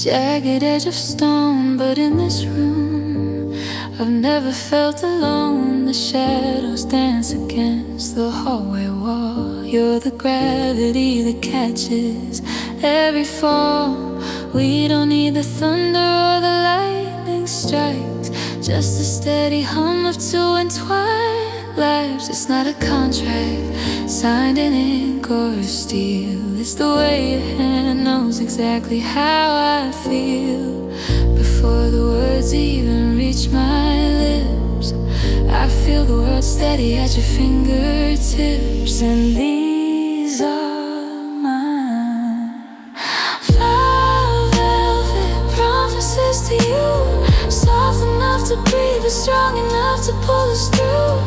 jagged edge of stone, but in this room I've never felt alone. The shadows dance against the hallway wall. You're the gravity that catches every fall. We don't need the thunder or the lightning strikes, just a steady hum of two entwined lives. It's not a contract signed in ink or steel. It's the way your hand knows exactly how I feel before the words even reach my lips. I feel the world steady at your fingertips, and these are mine. Velvet promises to you, soft enough to breathe but strong enough to pull us through.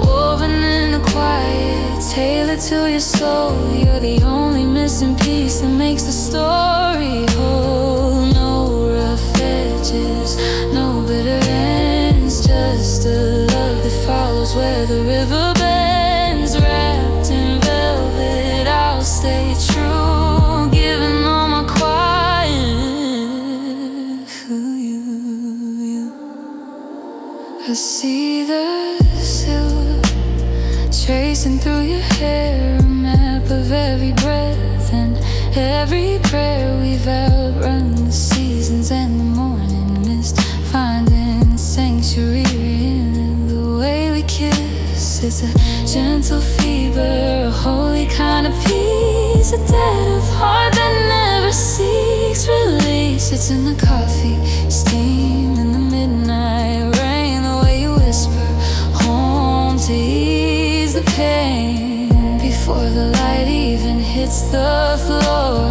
Woven in the quiet, tailored to your soul. You're the only missing piece that makes the story whole. No rough edges, no bitter ends, just a love that follows where the river bends. Wrapped in velvet, I'll stay true, giving all my quiet to you. I see the silhouette tracing through your hair, a map of every breath and every prayer. We've outrun the seasons and the morning mist, finding sanctuary in the way we kiss. It's a gentle fever, a holy kind of peace, a debt of heart that never seeks release. It's in the coffee steam, in the midnight rain, the way you whisper home to ease the pain before the light even hits the floor.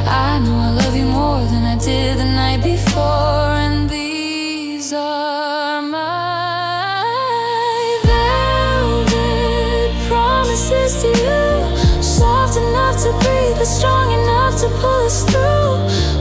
I know I love you more than I did the night before, and these are my velvet promises to you, soft enough to breathe but strong enough to pull us through.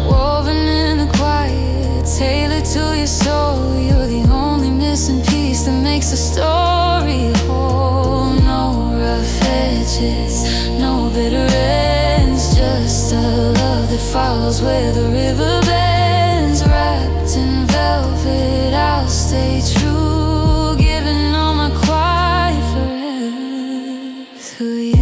Woven in the quiet, tailored to your soul. You're the only missing piece that makes the story whole. No rough edges, no bitter ends, just a love that follows where the river bends. Wrapped in velvet, I'll stay true, giving all my quiet forever to you.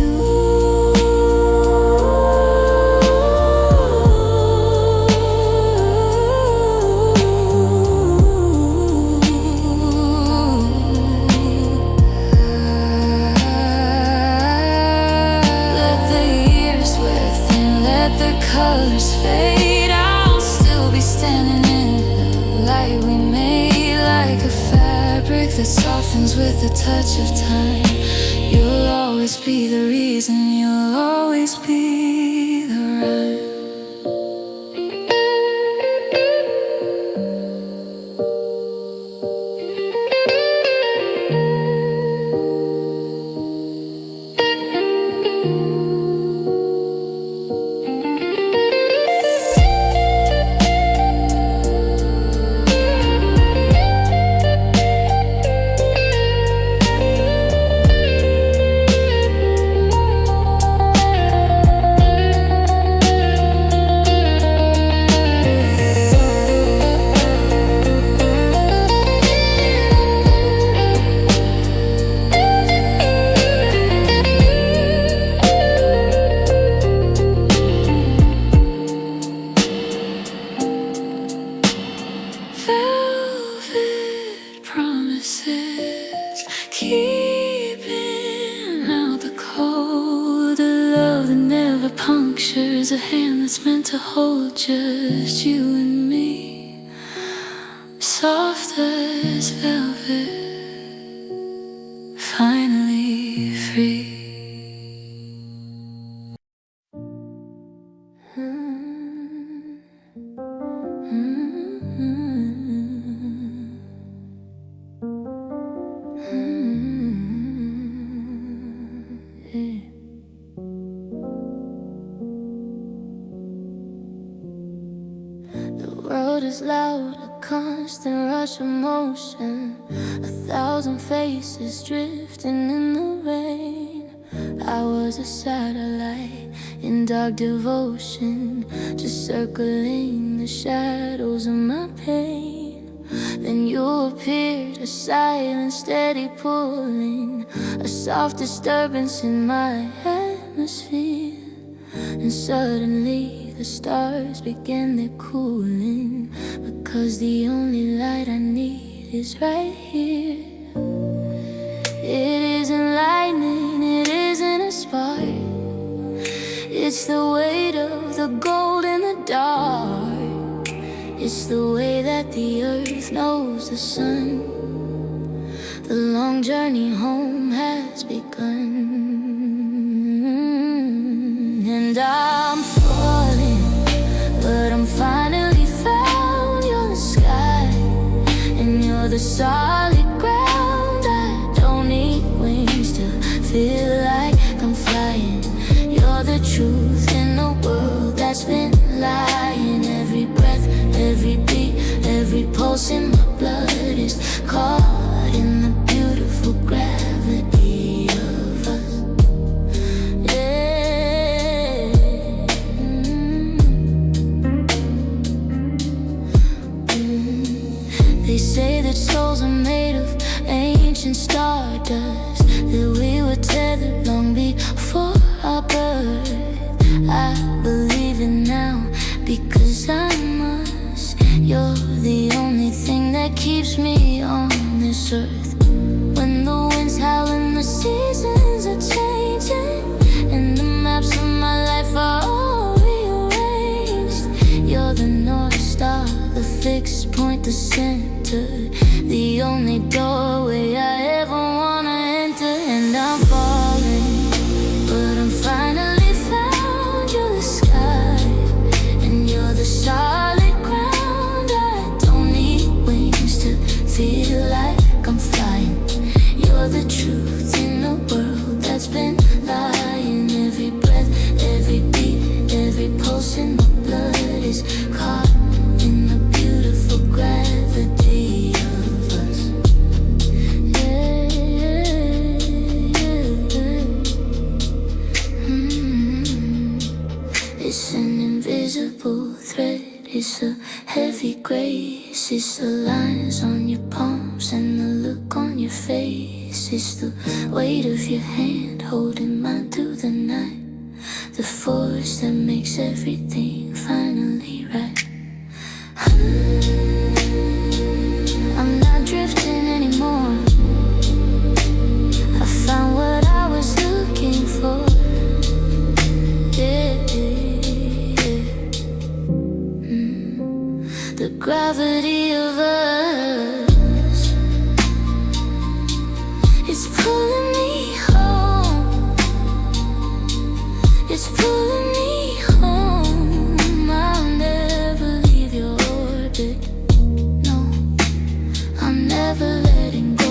Colors fade, I'll still be standing in the light we made, like a fabric that softens with the touch of time. You'll always be the reason, you'll always be the rhyme. Punctures a hand that's meant to hold just you and me, soft as velvet, finally free. The world is loud, a constant rush of motion, 1,000 faces drifting in the rain. I was a satellite in dark devotion, just circling the shadows of my pain. Then you appeared, a silent, steady pulling, a soft disturbance in my atmosphere. And suddenly the stars began their cooling, because the only light I need is right here. It isn't lightning, it isn't a spark. It's the weight of the gold in the dark. It's the way that the earth knows the sun. The long journey home has begun. And I'm falling, but I'm finally found. You're the sky, and you're the solid ground. I don't need wings to feel like I'm flying. You're the truth in a world that's been lying. Every breath, every beat, every pulse in my blood is caught in the beautiful gravity of us. Yeah. They say that souls are made of ancient stardust, that we were tethered long before our birth. I believe it now because I must. You're the only thing that keeps me on this earth. When the wind's howling, the seasons are changing, and the maps of my life are all rearranged. You're the North Star, the fixed point, the center, the only doorway I ever wanna enter. And I'm falling, but I'm finally found. You're the sky, and you're the solid ground. I don't need wings to feel like I'm flying. You're the truth in a world that's been lying. Every breath, every beat, every pulse in my blood is caught in the beautiful gravity of us. Yeah, yeah, yeah. It's an invisible thread, it's a heavy grace. It's the lines on your palms and the look on your face. It's the weight of your hand holding mine through the night, the force that makes everything finally right. I'm not drifting anymore. I found what I was looking for. Yeah, yeah. The gravity of us, it's pulling me home. It's pulling me home. I'll never leave your orbit. No, I'm never letting go.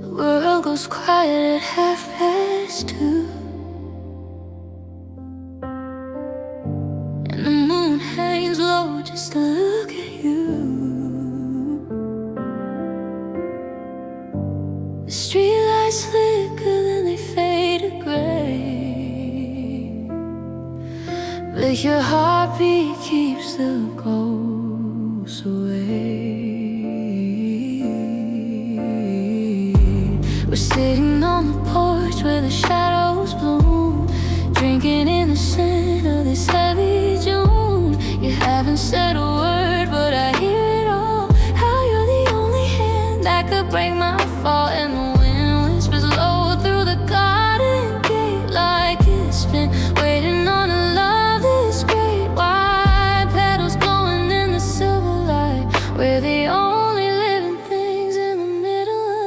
The world goes quiet at 2:30, and the moon hangs low just to look at you. The streetlights flicker, then they fade to gray, but your heartbeat keeps the ghosts away. We're sitting on the porch where the shadows bloom, drinking in the scent of this heavy June. You haven't said a word, but I hear it all. How you're the only hand that could break my fall. And the wind whispers low through the garden gate, like it's been waiting on a love this great. White petals glowing in the silver light, we're the only living things in the middle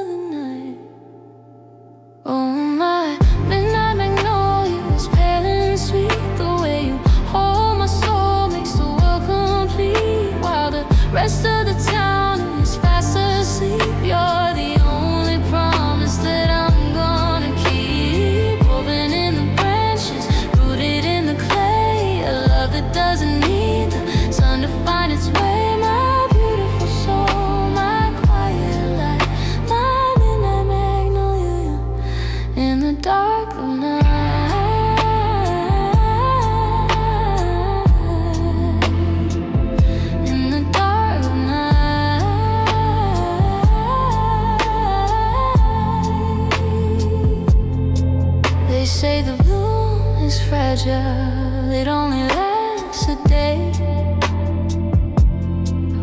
say the bloom is fragile, it only lasts a day.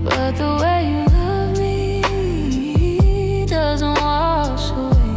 But the way you love me doesn't wash away.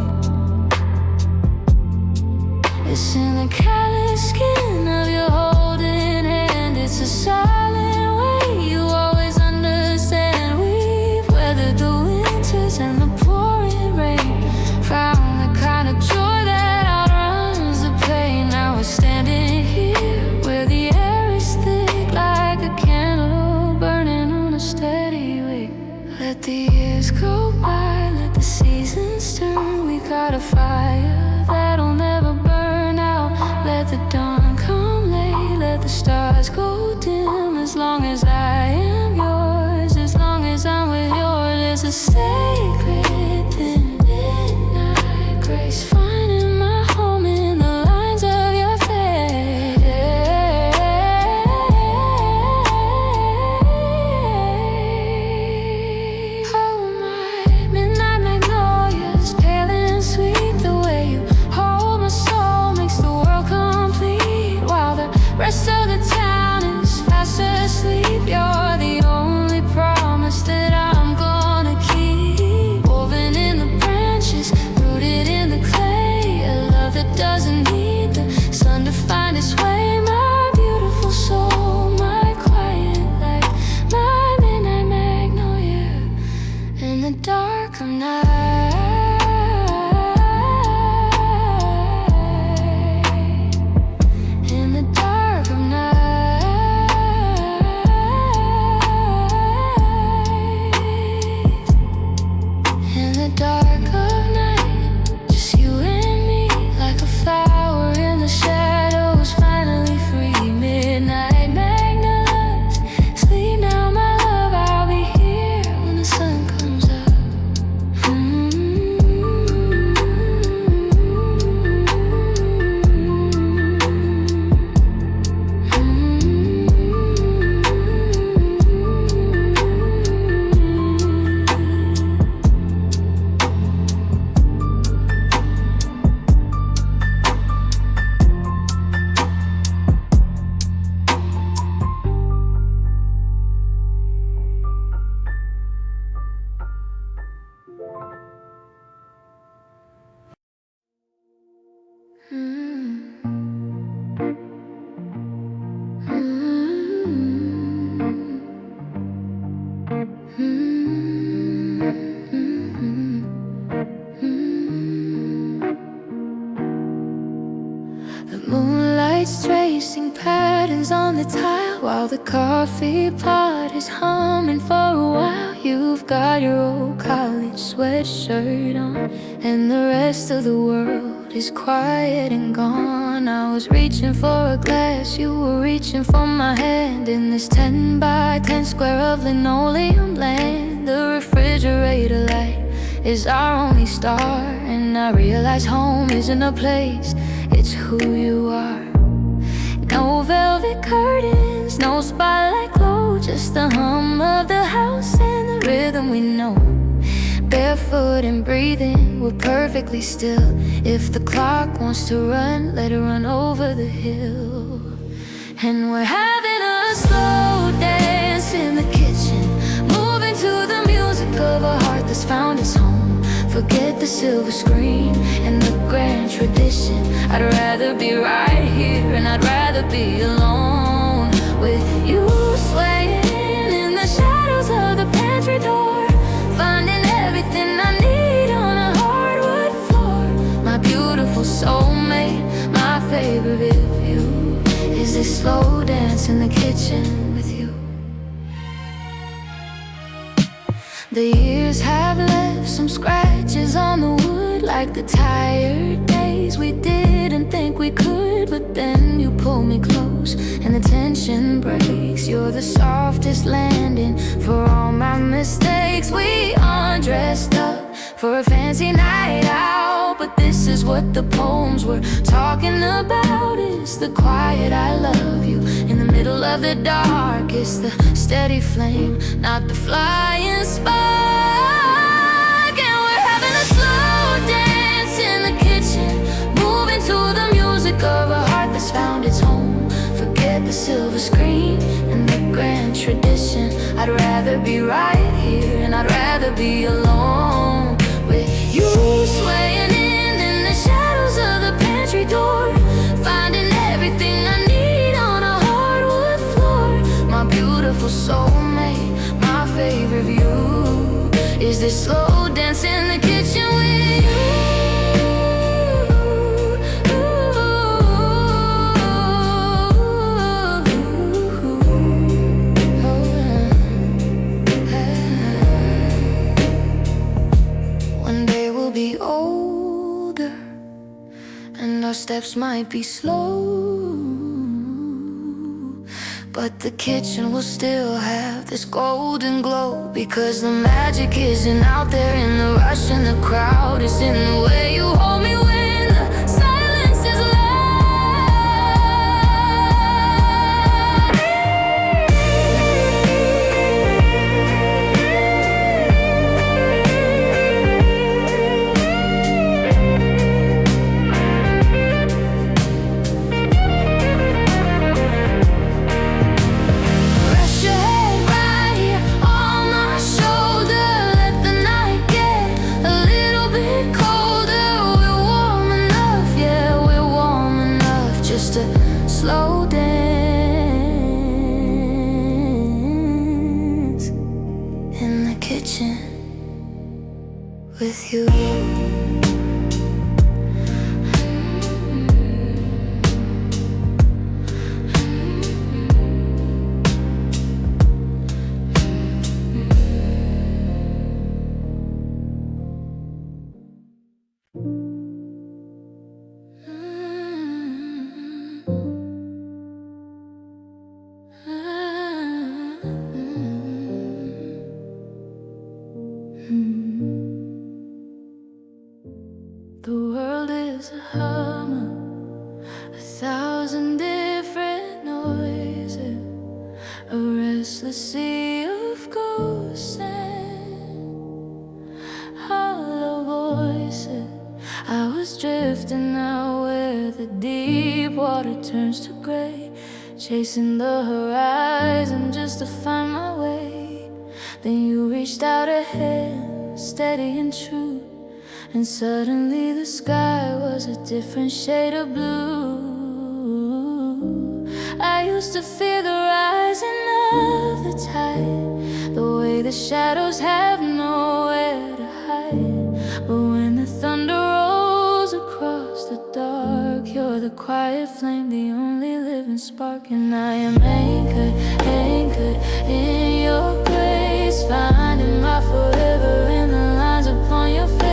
It's in the callous skin of your holding hand. It's a silent way you always understand. We've weathered the winters and the pouring rain, found the kind of joy that outruns the pain. Now we're standing here where the air is thick like a candle burning on a steady wick. Let the years go by, let the seasons turn. We got a fire that'll never burn out. Let the dawn come late, let the stars go dim. As long as I am yours, as long as I'm with yours, there's a sacred thin midnight grace, finding my home in the lines of your face. Oh, my midnight magnolias, pale and sweet. The way you hold my soul makes the world complete. While the rest of the town is fast asleep, you're the only promise that I'm gonna keep. Woven in the branches, rooted in the clay, a love that doesn't need the sun to find its way. My beautiful soul, my quiet light, my midnight magnolia in the dark of night. In the dark of night. In the dark of night, just you and me, like a flower in the shadows, finally free. Midnight magnolias, sleep now, my love. I'll be here when the sun comes up. The moonlight's tracing patterns on the tile, while the coffee pot is humming for a while. You've got your old college sweatshirt on, and the rest of the world is quiet and gone. I was reaching for a glass, you were reaching for my hand, in this 10 by 10 square of linoleum land. The refrigerator light is our only star, and I realize home isn't a place, it's who you are. No velvet curtains, no spotlight glow, just the hum of the house and the rhythm we know. Barefoot and breathing, we're perfectly still. If the clock wants to run, let it run over the hill. And we're having a slow dance in the kitchen, moving to the music of a heart that's found its home. Forget the silver screen and the grand tradition. I'd rather be right here, and I'd rather be alone with you, swaying in the shadows of the pantry door, finding everything I need on a hardwood floor. My beautiful soulmate, my favorite view is this slow dance in the kitchen with you. The years have left some scratches on the wood, like the tired days we didn't think we could. But then you pull me close and the tension breaks. You're the softest landing for all my mistakes. We aren't dressed up for a fancy night out, but this is what the poems were talking about. It's the quiet I love you in the middle of the dark. It's the steady flame, not the flying spark. And we're having a slow dance in the kitchen, moving to the music silver screen and the grand tradition. I'd rather be right here, and I'd rather be alone with you, swaying in the shadows of the pantry door, finding everything I need on a hardwood floor. My beautiful soulmate, my favorite view is this slow dance in the kitchen with you. One day we'll be older, and our steps might be slow, but the kitchen will still have this golden glow, because the magic isn't out there in the rush and the crowd. It's in the way you hold me when the silence is loud. Slow dance in the kitchen with you. The world is a hummer, 1,000 different noises, a restless sea of ghosts and hollow voices. I was drifting out where the deep water turns to gray, chasing the horizon just to find my way. Then you reached out a hand, steady and true, and suddenly the sky was a different shade of blue. I used to fear the rising of the tide, the way the shadows have nowhere to hide. But when the thunder rolls across the dark, you're the quiet flame, the only living spark. And I am anchored, anchored in your grace, finding my forever in the lines upon your face.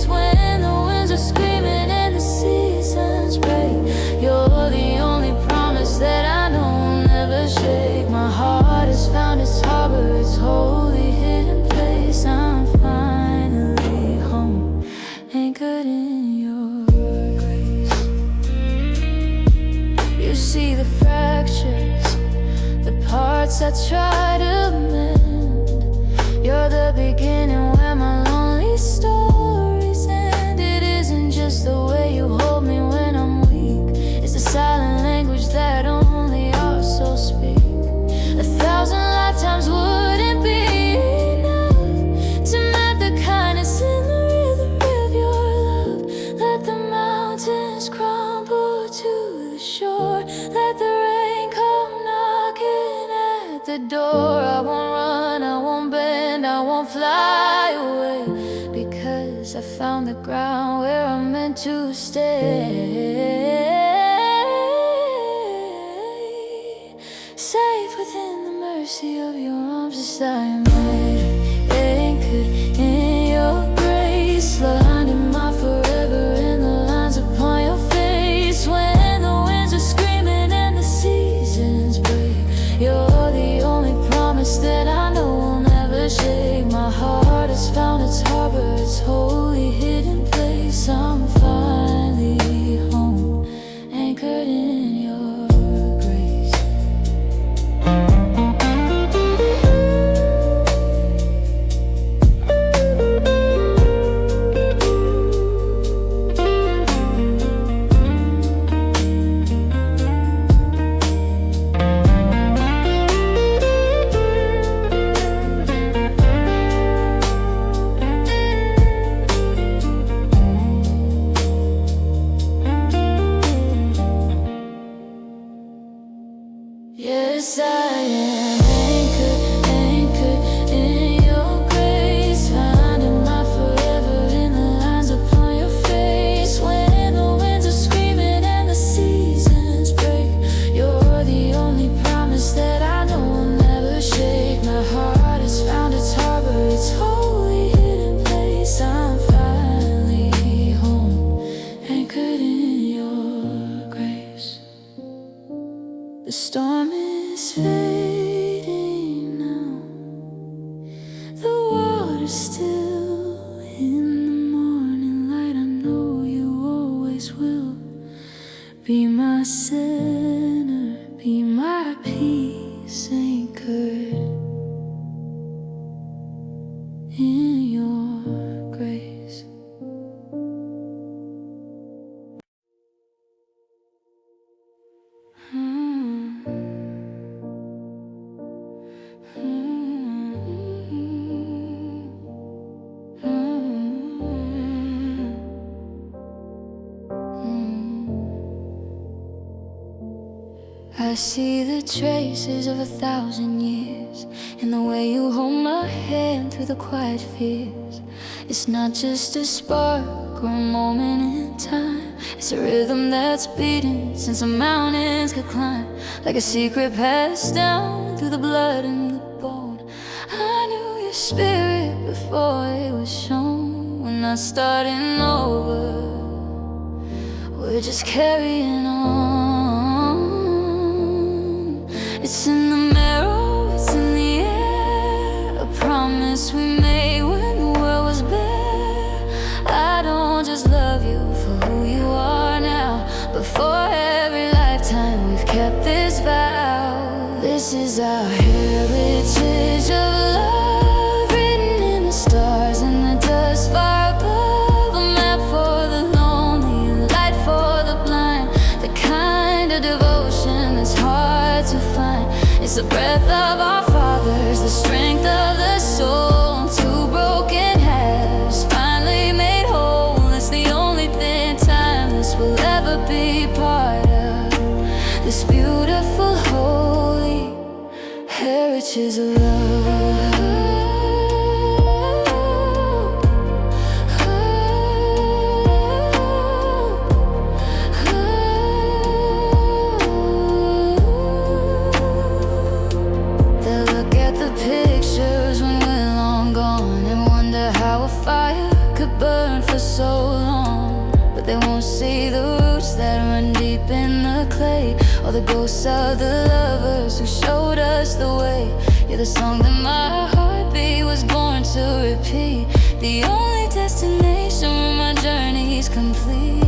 When the winds are screaming and the seasons break, you're the only promise that I know will never shake. My heart has found its harbor, its holy hidden place. I'm finally home, anchored in your grace. You see the fractures, the parts I try to mend. You're the beginning where my lonely stories end. It isn't just the way you hold me when I'm weak, it's the silent language that only our souls speak. 1,000 lifetimes wouldn't be enough to map the kindness in the rhythm of your love. Let the mountains crumble to the shore, let the rain come knocking at the door. I won't run, I won't bend, I won't fly away, because I found the ground where I'm meant to stay. Safe within the mercy of your arms, as I am anchored in your grace, finding my forever in the lines upon your face. When the winds are screaming and the seasons break, you're the only promise that I know will never shake. My heart has found its harbor, its holy hidden place. I'm finally home, anchored in your grace. Yes, I am anchored, anchored in your grace. Finding my forever in the lines upon your face. When the winds are screaming and the seasons break, you're the only promise that I know will never shake. My heart has found its harbor, its holy hidden place. I'm finally home, anchored in your grace. The storm is fading now, the water's still. In the morning light, I know you always will be my center, be my peace, anchored in your grace. I see the traces of 1,000 years in the way you hold my hand through the quiet fears. It's not just a spark or a moment in time, it's a rhythm that's beating since the mountains could climb. Like a secret passed down through the blood and the bone. I knew your spirit before it was shown. We're not starting over, we're just carrying on. It's in the marrow, it's in the air, a promise we made when the world was bare. I don't just love you for who you are now, but for every lifetime we've kept this vow. This is our heritage of love, written in the stars and the dust far above. A map for the lonely, light for the blind, the kind of devotion that's hard to find. It's the breath of our fathers, the strength of the soul. Two broken halves, finally made whole. It's the only thing timeless will ever be part of this beautiful, holy heritage of love. Pictures when we're long gone and wonder how a fire could burn for so long. But they won't see the roots that run deep in the clay, or the ghosts of the lovers who showed us the way. You're the song that my heartbeat was born to repeat, the only destination when my journey's complete.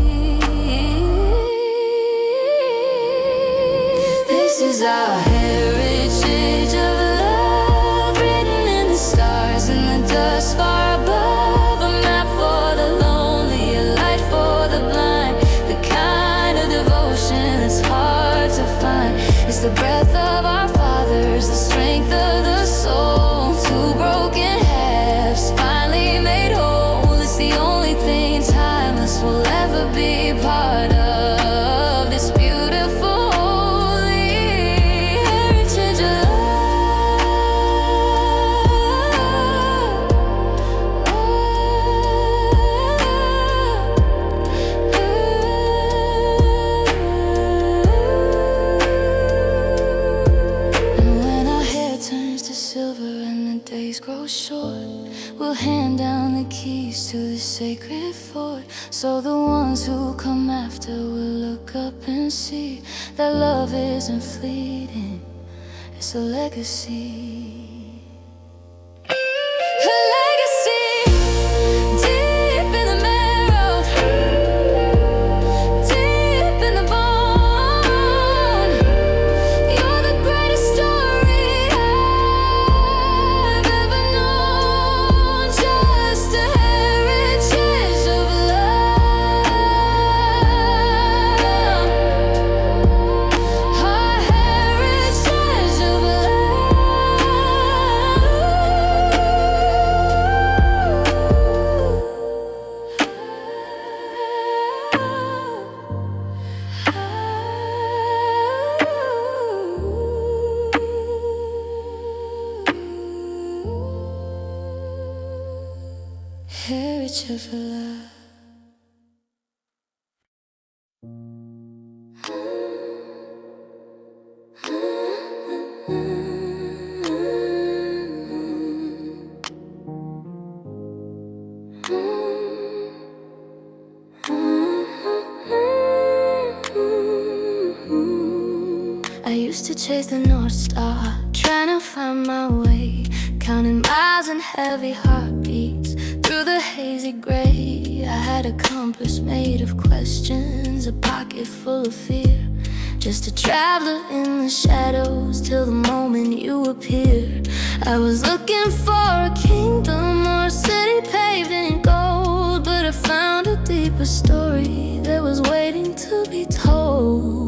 This is our heritage of love, written in the stars and the dust far above. A map for the lonely, a light for the blind, the kind of devotion that's hard to find. It's the breath of our fathers, the strength of the soul. Two broken halves, finally made whole. It's the only thing timeless will ever be part of this beautiful, holy heritage of grow short, we'll hand down the keys to the sacred fort, so the ones who come after will look up and see that love isn't fleeting, it's a legacy. A legacy deep in the marrow, deep in the bone. You're the greatest story I've ever known. Just a heritage of love. Our heritage of love. future for love. I used to chase the North Star, trying to find my way, counting miles and heavy heartbeats through the hazy gray. I had a compass made of questions, a pocket full of fear, just a traveler in the shadows till the moment you appeared. I was looking for a kingdom or a city paved in gold, but I found a deeper story that was waiting to be told.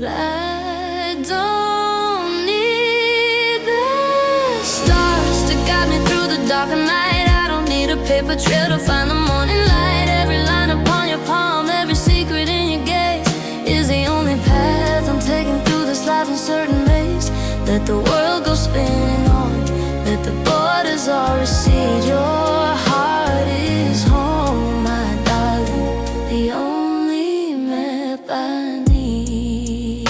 I don't need the stars to guide me through the dark of night. I don't need a paper trail to find the morning light. Every line upon your palm, every secret in your gaze is the only path I'm taking through this life, uncertain maze. Let the world go spinning on, let the borders all recede. Your heart is home, my darling, the only map I need.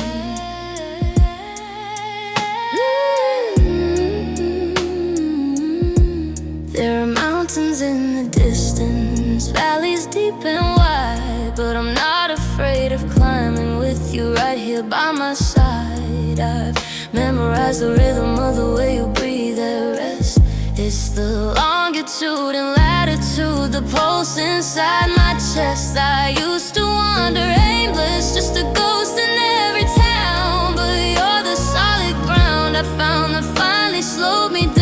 There are mountains in the distance, valleys deep and wide, but I'm not afraid of climbing with you right here by my side. I've memorized the rhythm of the way you breathe at rest. It's the longitude and latitude, the pulse inside my chest. I used to wander aimless, just a ghost in every town, but you're the solid ground I found that finally slowed me down.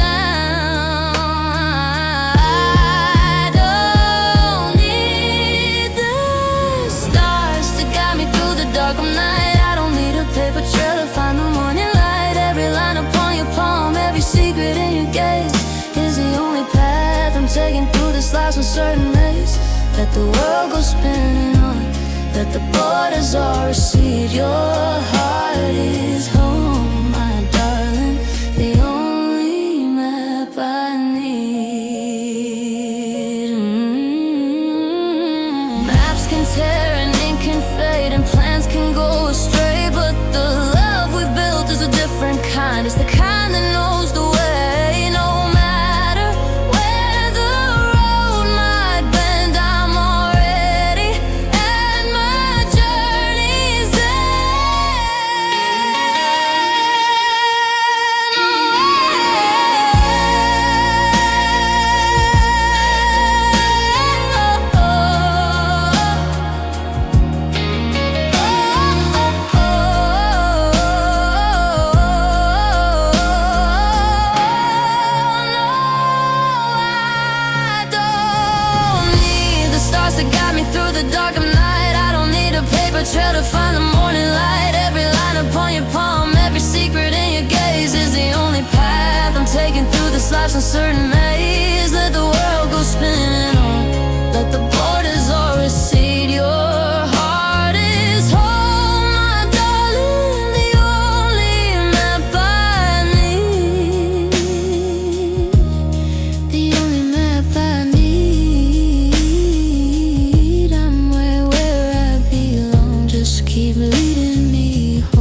I don't need the stars to guide me through the dark of night. I don't need a paper trail to find the morning light. Every line upon your palm, every secret in your gaze is the only path I'm taking through this life's uncertain maze. Let the world go spinning on, let the borders all recede. Your heart is home, my darling, the only map I need. Maps can tear and ink can fade and plans can go astray, but the love we've built is a different kind. It's the kind that knows the way, no matter where the road might bend. I'm already at my journey's trail to find the morning light. Every line upon your palm, every secret in your gaze is the only path I'm taking through this life's uncertain maze. Let the world go spinning on, let the borders all recede. Your heart is home, my darling, the only map I need, the only map I need. I'm where I belong, just keep leading me home.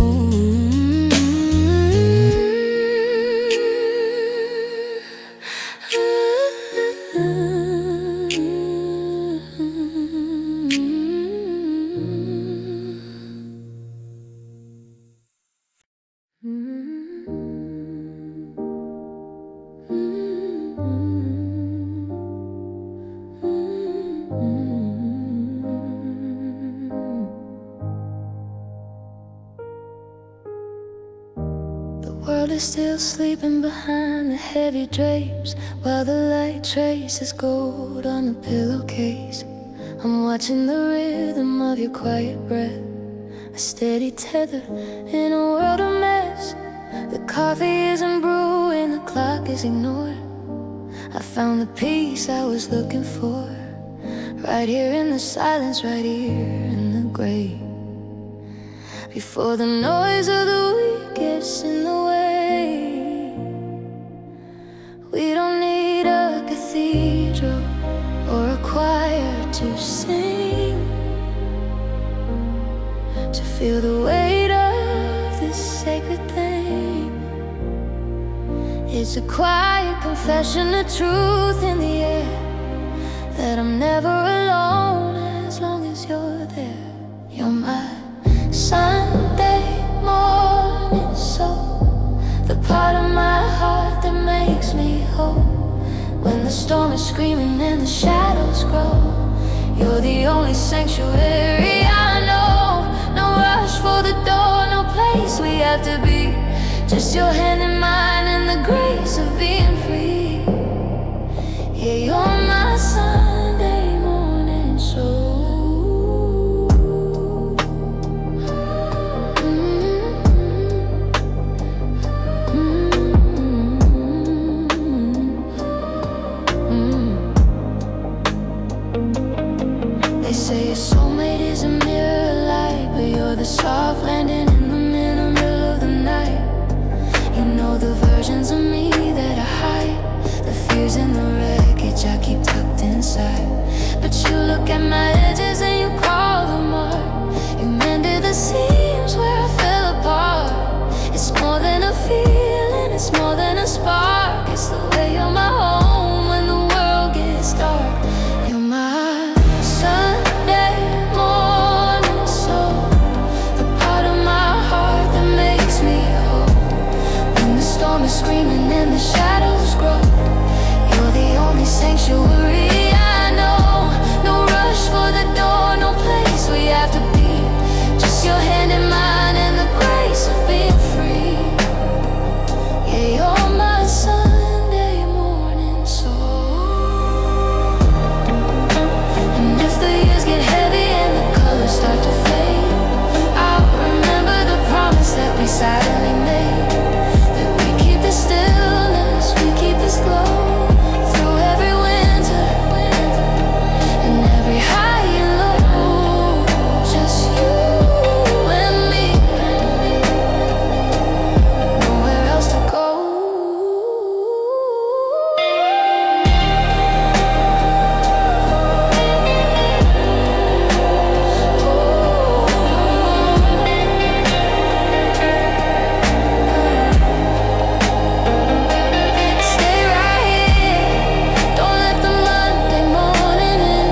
The world is still sleeping behind the heavy drapes, while the light traces gold on the pillowcase. I'm watching the rhythm of your quiet breath, a steady tether in a world of mess. The coffee isn't brewing, the clock is ignored. I found the peace I was looking for, right here in the silence, right here in the gray. Before the noise of the week gets in the way, we don't need a cathedral, Feel the weight of this sacred thing. It's a quiet confession of truth in the air, that I'm never alone as long as you're there. You're my Sunday morning soul, the part of my heart that makes me whole. When the storm is screaming and the shadows grow, you're the only sanctuary I know. No rush for the door, no place we have to be. Just your hand in mine and the grace of being free. Yeah, you're my Sunday morning soul. They say a soulmate is a mirror light, but you're the soft landing in the middle of the night. You know the versions of me that I hide, the fears in the wreckage I keep tucked inside. But you look at my edges and you call them art. You mended the seams where I fell apart. It's more than a feeling, it's more than a spark. It's the way you're my home when the world gets dark. You're my Sunday morning soul, the part of my heart that makes me whole. When the storm is screaming and the shadows grow, you're the only sanctuary I know. No rush for the door, no place we have to be. Just your hand in mine and the grace of being free. Yeah, you're my Sunday morning soul. And if the years get heavy and the colors start to fade, I'll remember the promise that we silently made, that we keep this stillness, we keep this glow through every winter and every high and low. Just you and me, nowhere else to go. Stay right here, don't let the Monday morning in.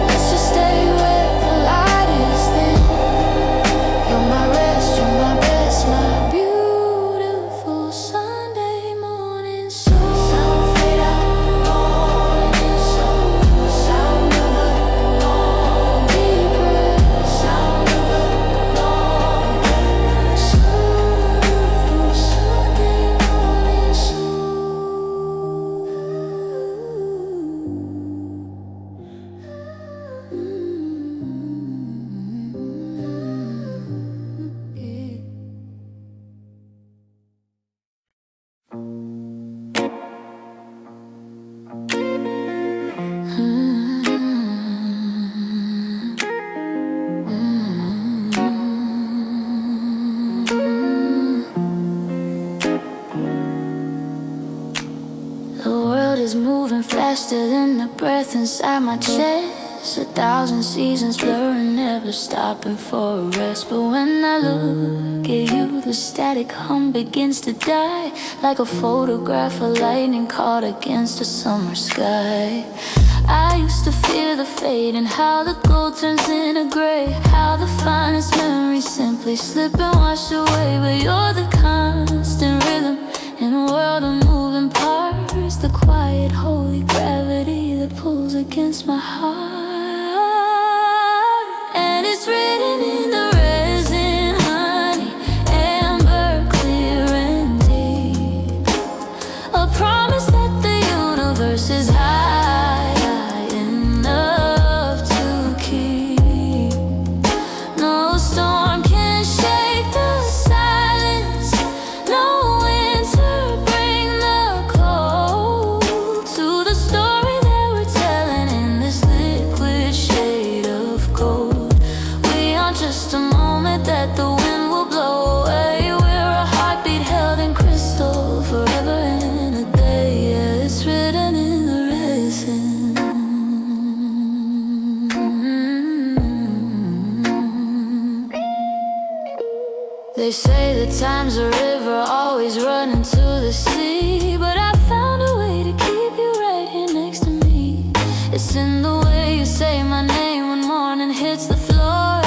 Let's just stay where the light is thin. You're my rest, you're my best, my beautiful Sunday morning soul. Sound fade out, morning soul. Sound of a long deep breath. Sound of a long breath. Beautiful Sunday morning soul. The world is moving faster than the breath inside my chest. 1,000 seasons blurring, never stopping for a rest. But when I look at you, the static hum begins to die, like a photograph of lightning caught against a summer sky. I used to fear the fade and how the gold turns into gray, how the finest memories simply slip and wash away. But you're the constant rhythm in a world of moving parts, the quiet holy gravity that pulls against my heart. And it's written in the resin, honey, amber, clear and deep, a promise that the universe is high enough to keep. No storm can shake the silence, no winter bring the cold to the story that we're telling in this liquid They say that time's a river, always running to the sea, but I found a way to keep you right here next to me. It's in the way you say my name when morning hits the floor,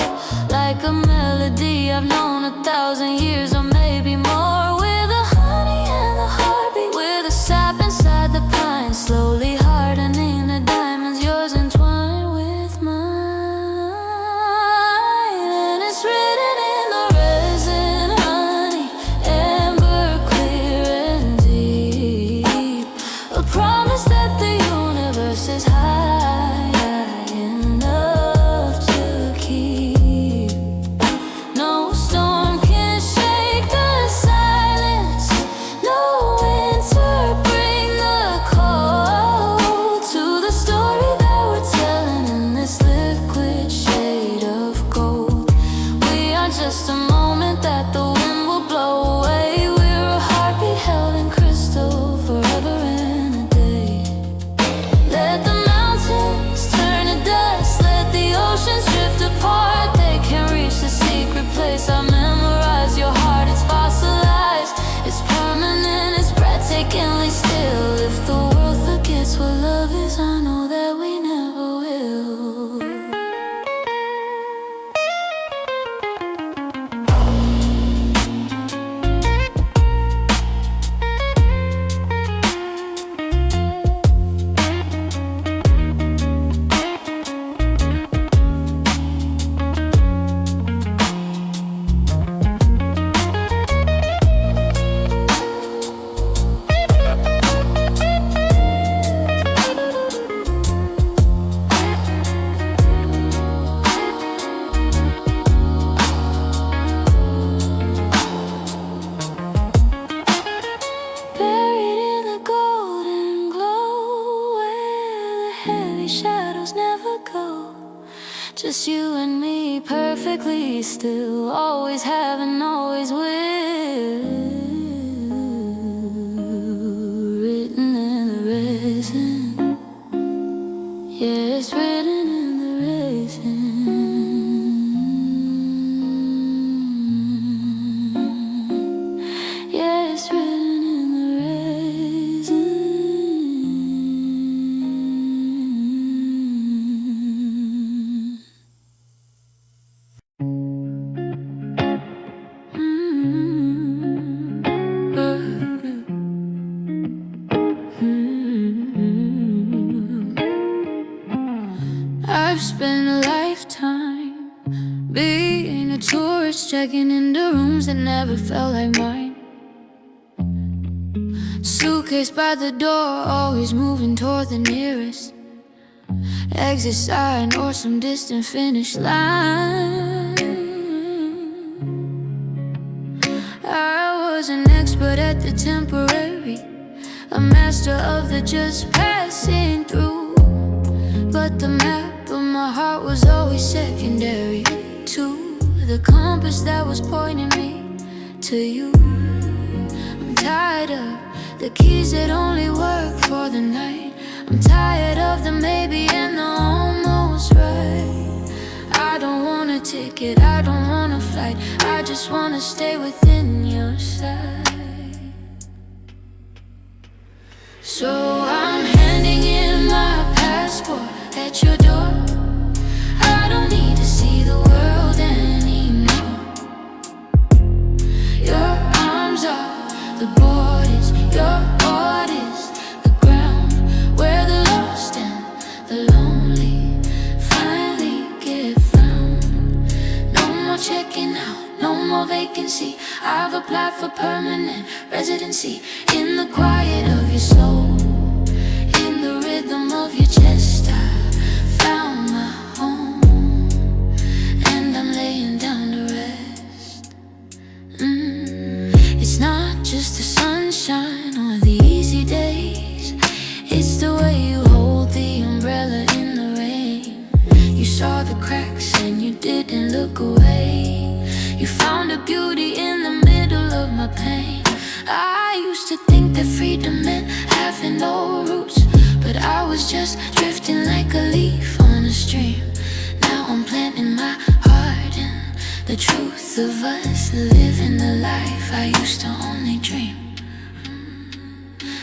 like a melody I've known 1,000 years or maybe more. We're the honey and the heartbeat, we're the sap inside the pine, slowly hardening the diamonds, yours entwined with mine. And it's written in the resin, honey, amber, clear and deep, a promise that the universe is high enough to keep. No storm can shake the silence, no winter bring the cold to the story that we're telling in this liquid shade of gold. We are just a moment that the wind will blow away. We're a heartbeat held in crystal forever and a day. Let the mountains turn to dust, let the oceans drift apart. They can't reach the secret place I memorized. Your heart, it's fossilized, it's permanent, it's breathtakingly still. If the world forgets what love is, I know that we never will. Buried in the golden glow, where the heavy shadows never go. Just you and me, perfectly still, always have and always will. Written in the resin, yeah, it's written in the resin. Yeah, it's written in the resin. I've spent a lifetime being a tourist, checking into rooms that never felt like mine. Suitcase by the door, always moving toward the nearest exit sign or some distant finish line. I was an expert at the temporary, a master of the just passing through, but the map of my heart was always secondary to the compass that was pointing me to you. I'm tired of the keys that only work for the night. I'm tired of the maybe and the almost right. I don't want a ticket, I don't want a flight, I just wanna stay within your sight. So I'm handing in my passport at your door. I don't need to see the world anymore. Your arms are the borders, your heart is the ground where the lost and the lonely finally get found. No more checking out, no more vacancy. I've applied for permanent residency in the quiet of your soul, in the rhythm of your chest. I found my home, and I'm laying down to rest. It's not just the sunshine or the easy days, it's the way you hold the umbrella in the rain. You saw the cracks and you didn't look away. You found a beauty in the middle of my pain. I used to think that freedom meant having no roots, but I was just drifting like a leaf on a stream. Now I'm planting my heart in the truth both of us living the life I used to only dream.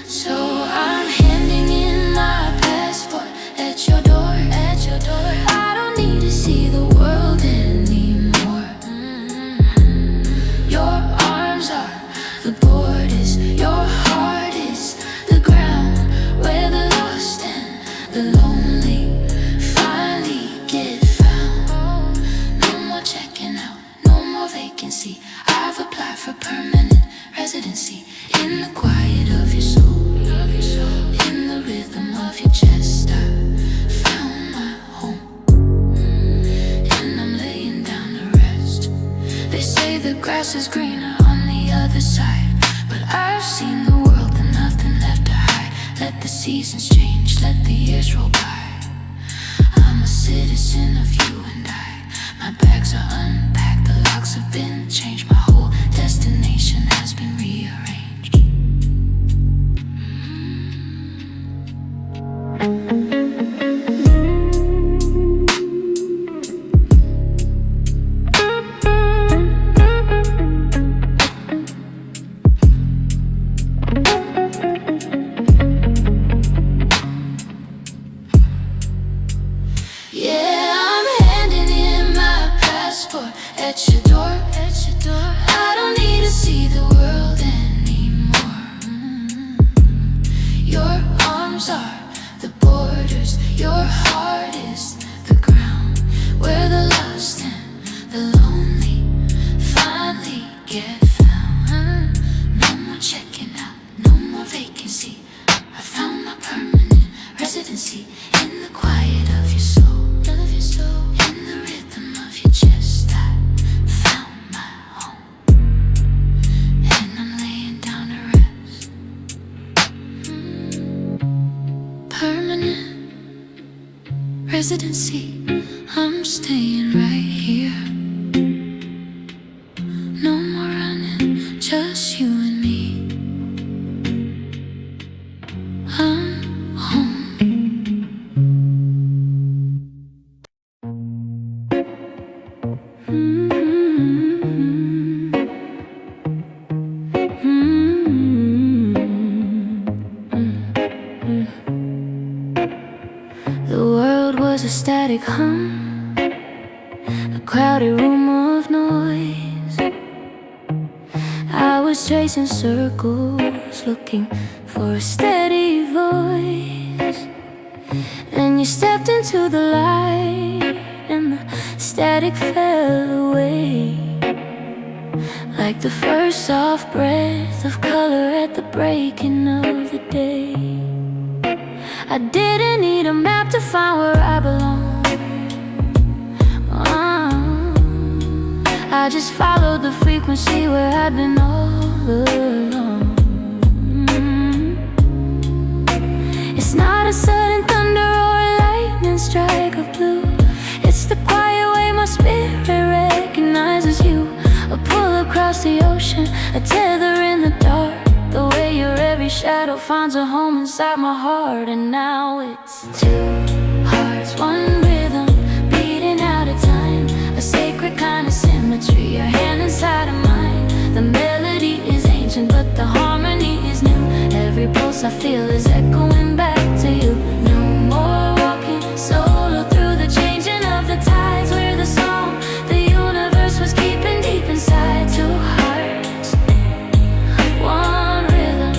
So I'm handing in my passport at your door, at your door. I don't need to see the world anymore. Your arms are the borders, your heart is the ground where the lost and the lonely finally get found. No more checking out, no more vacancy. I've applied for permanent residency in the quiet of your soul. In the rhythm of your chest, I found my home, and I'm laying down to rest. They say the grass is greener on the other side, but I've seen the world and nothing left to hide. Let the seasons change, let the years roll by. I'm a citizen of you and I. My bags are unpacked, the locks have been changed. My whole destination has been rearranged. At your door, at your door. I don't need to see the world anymore. Your arms are the borders, your heart is the ground where the lost and the lonely finally get found. No more checking out, no more vacancy. I found my permanent residency in the quiet of your soul, in the rhythm of your chest. I found my home, and I'm laying down to rest. Permanent residency, I'm staying right here. No more running, just you and me. I'm home. The world was a static hum, a crowded room of noise. I was chasing circles, looking for a steady voice. And you stepped into the light, and the static fell away, like the first soft breath of color at the breaking of the day. I didn't need a map to find where I belong. I just followed the frequency where I'd been all along. It's not a sudden thunder or a lightning strike of blue. It's the quiet way my spirit recognizes you. A pull across the ocean, a tether in the dark. The way your every shadow finds a home inside my heart. And now it's two hearts, one rhythm, beating out of time. A sacred kind of symmetry, your hand inside of mine. The melody is ancient, but the harmony is new. Every pulse I feel is echoing back to you. No more walking solo through the changing of the tides, where the song the universe was keeping deep inside. Two hearts, one rhythm.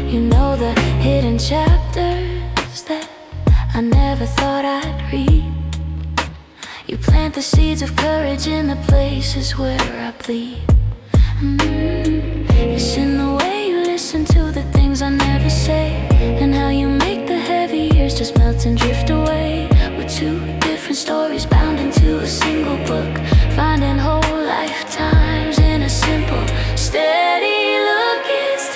You know the hidden chapters that I never thought I'd read. You plant the seeds of courage in the places where I bleed. It's in the way you listen to the things I never say, and how you make the heavy years just melt and drift away. We're two different stories bound into a single book, finding whole lifetimes in a simple, steady look. It's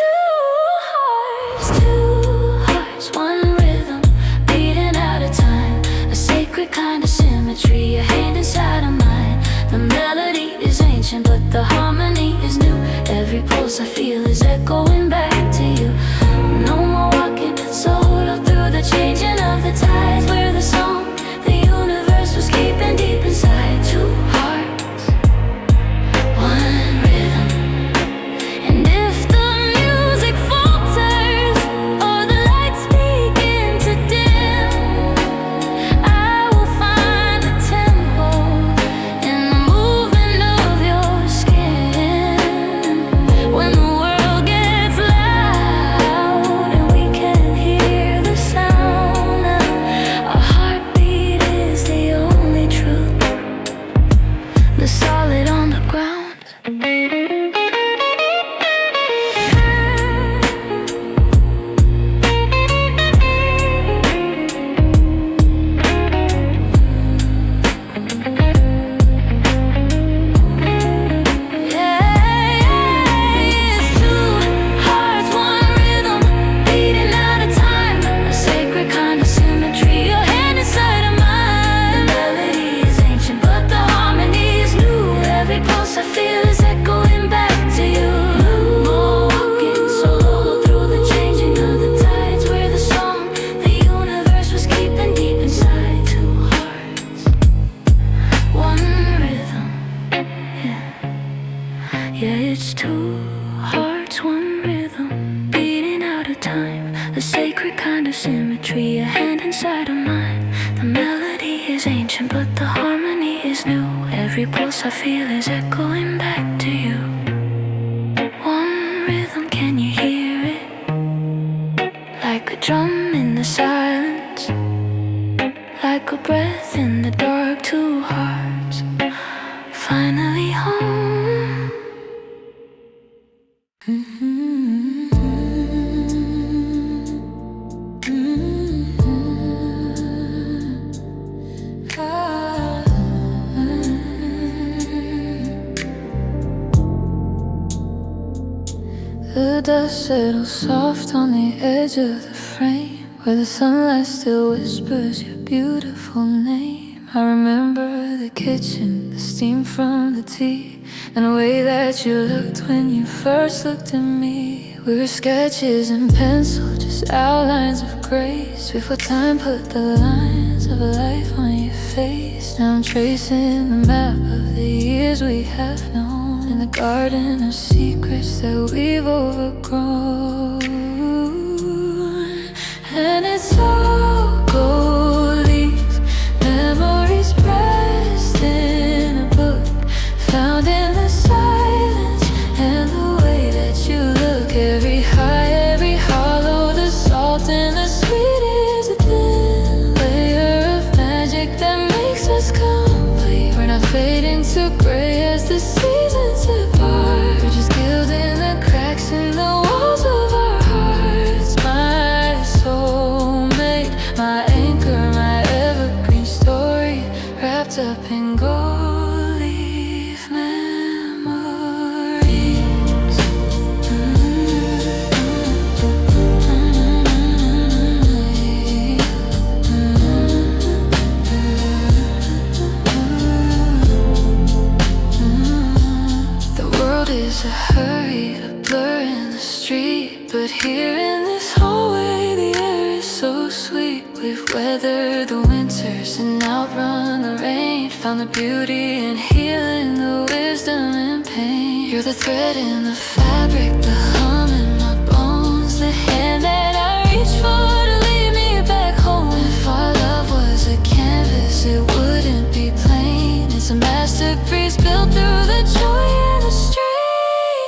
two hearts, one rhythm, beating out of time. A sacred kind of symmetry, a hand inside of mine. The melody is ancient, but the harmony is new. Every pulse I feel is echoing back to you. No more walking solo through the changing of the tides, where the song the universe was keeping deep inside. Two hearts, It's two hearts, one rhythm, beating out of time. A sacred kind of symmetry, a hand inside of mine. The melody is ancient, but the harmony is new. Every pulse I feel is echoing back to you. One rhythm, can you hear it? Like a drum in the silence, like a breath in the dark. Two hearts, finally home. The dust settles soft on the edge of the frame, where the sunlight still whispers your beautiful name. I remember the kitchen, the steam from the tea, and the way that you looked when you first looked at me. We were sketches in pencil, just outlines of grace, before time put the lines of a life on your face. Now I'm tracing the map of the years we have known, in the garden of secrets that we've overgrown. And it's all gold leaf, memories pressed in a book, found in the silence and the way that you look. Every high, every hollow, the salt and the sweet is a thin layer of magic that makes us complete. We're not fading to gray as the seasons apart. We're just gilding the cracks in the walls of our hearts. My soulmate, my anchor, my evergreen story, wrapped up in gold leaf memories. The world is a hurry, a blur in the street, but here in this hallway the air is so sweet. We've weathered the winters and outrun the rain, found the beauty in healing, the wisdom in pain. You're the thread in the fabric, the hum in my bones, the hand that I reach for to lead me back home. If our love was a canvas, it wouldn't be plain. It's a masterpiece built through the joy and the strain.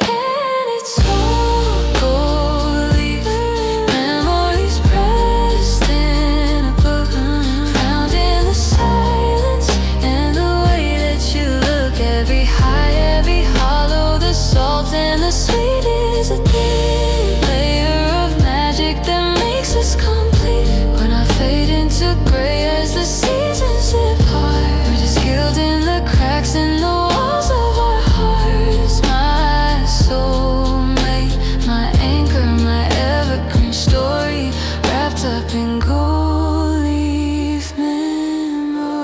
And it's all gold leaf, memories pressed in a book, found in the silence and the way that you look. Every high, every hollow, the salt and the sweet is a thin layer of magic that makes us complete. We're not fading to gray as the seasons depart. We're just gilding the cracks in the walls of our hearts. My soulmate, my anchor, my evergreen story, wrapped up in gold leaf memories.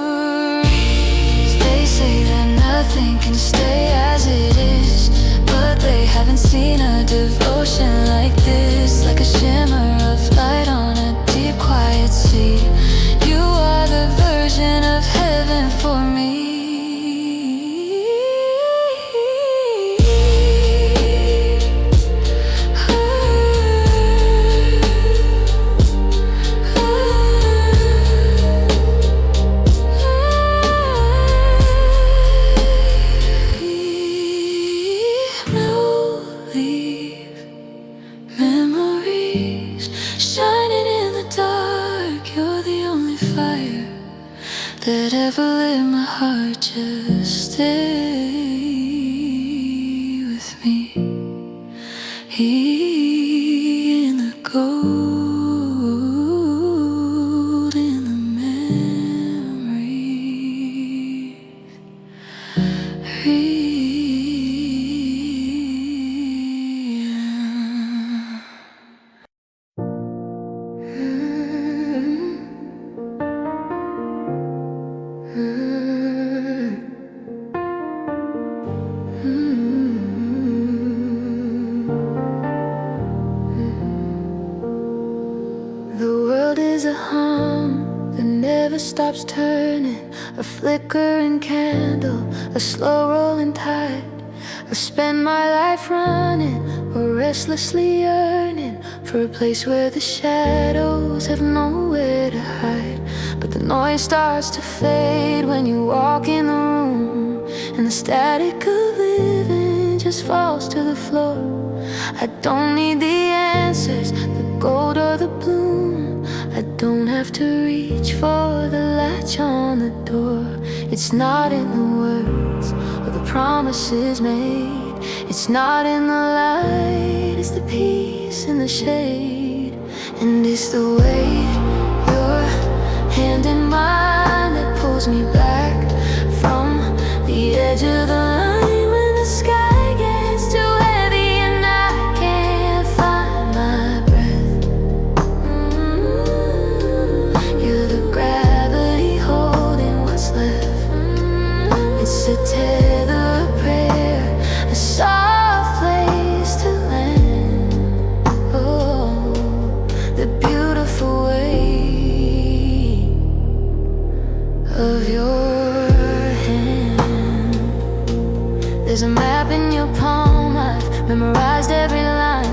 They say that nothing can stay as it is, but they haven't seen a devotion like this, like a shimmer of light on a deep quiet sea. You are the version of heaven for me. No leave memories shining in the dark. You're the only fire that ever lit my heart. Just stay with me in the gold, in the memory. The world is a hum that never stops turning, a flickering candle, a slow rolling tide. I spend my life running or restlessly yearning for a place where the shadows have nowhere to hide. But the noise starts to fade when you walk in the room, and the static of living just falls to the floor. I don't need the answers, the gold or the bloom. I don't have to reach for the latch on the door. It's not in the words or the promises made. It's not in the light, it's the peace in the shade. And it's the weight, your hand in mine, that pulls me back from the edge of the line when the sky gets too heavy and I can't find my breath. You're the gravity holding what's left. It's a tether, a prayer, a soft place to land. Oh, the beautiful weight of your hand. There's a map in your palm, I've memorized every line.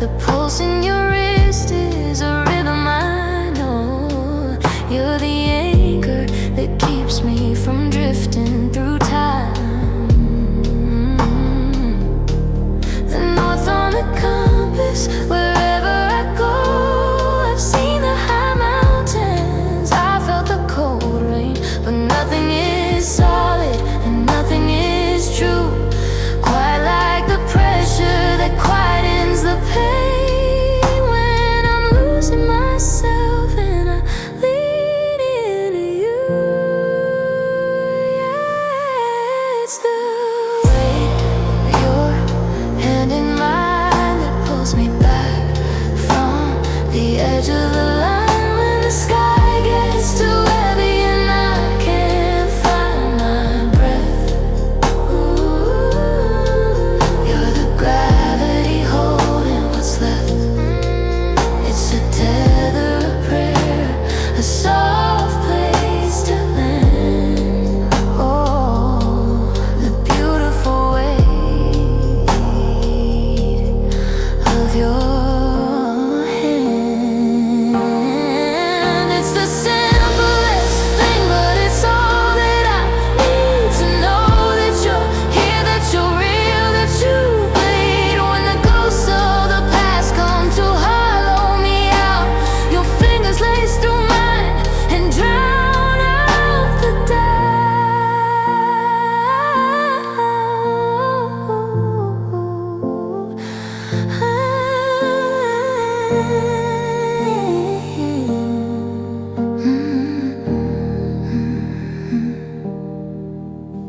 The pulse in your wrist is a rhythm I know. You're the anchor that keeps me from drifting through time. The north on the compass, wherever I go. I've seen the high mountains, I felt the cold rain, but nothing is solid and nothing is true, quite like the pressure that quietens the pain when I'm losing myself and I lean into you. Yeah, it's the weight of your hand in mine that pulls me back from the edge of the line when the sky gets too heavy and I can't find my breath. Ooh, you're the gravity holding what's left. It's a tether, a prayer, a soft place to land. Oh, the beautiful weight of your hand. It's the simplest thing, but it's all that I need to know, that you're here, that you're real, that you bleed. When the ghosts of the past come to hollow me out, your fingers lace through mine and drown out the doubt.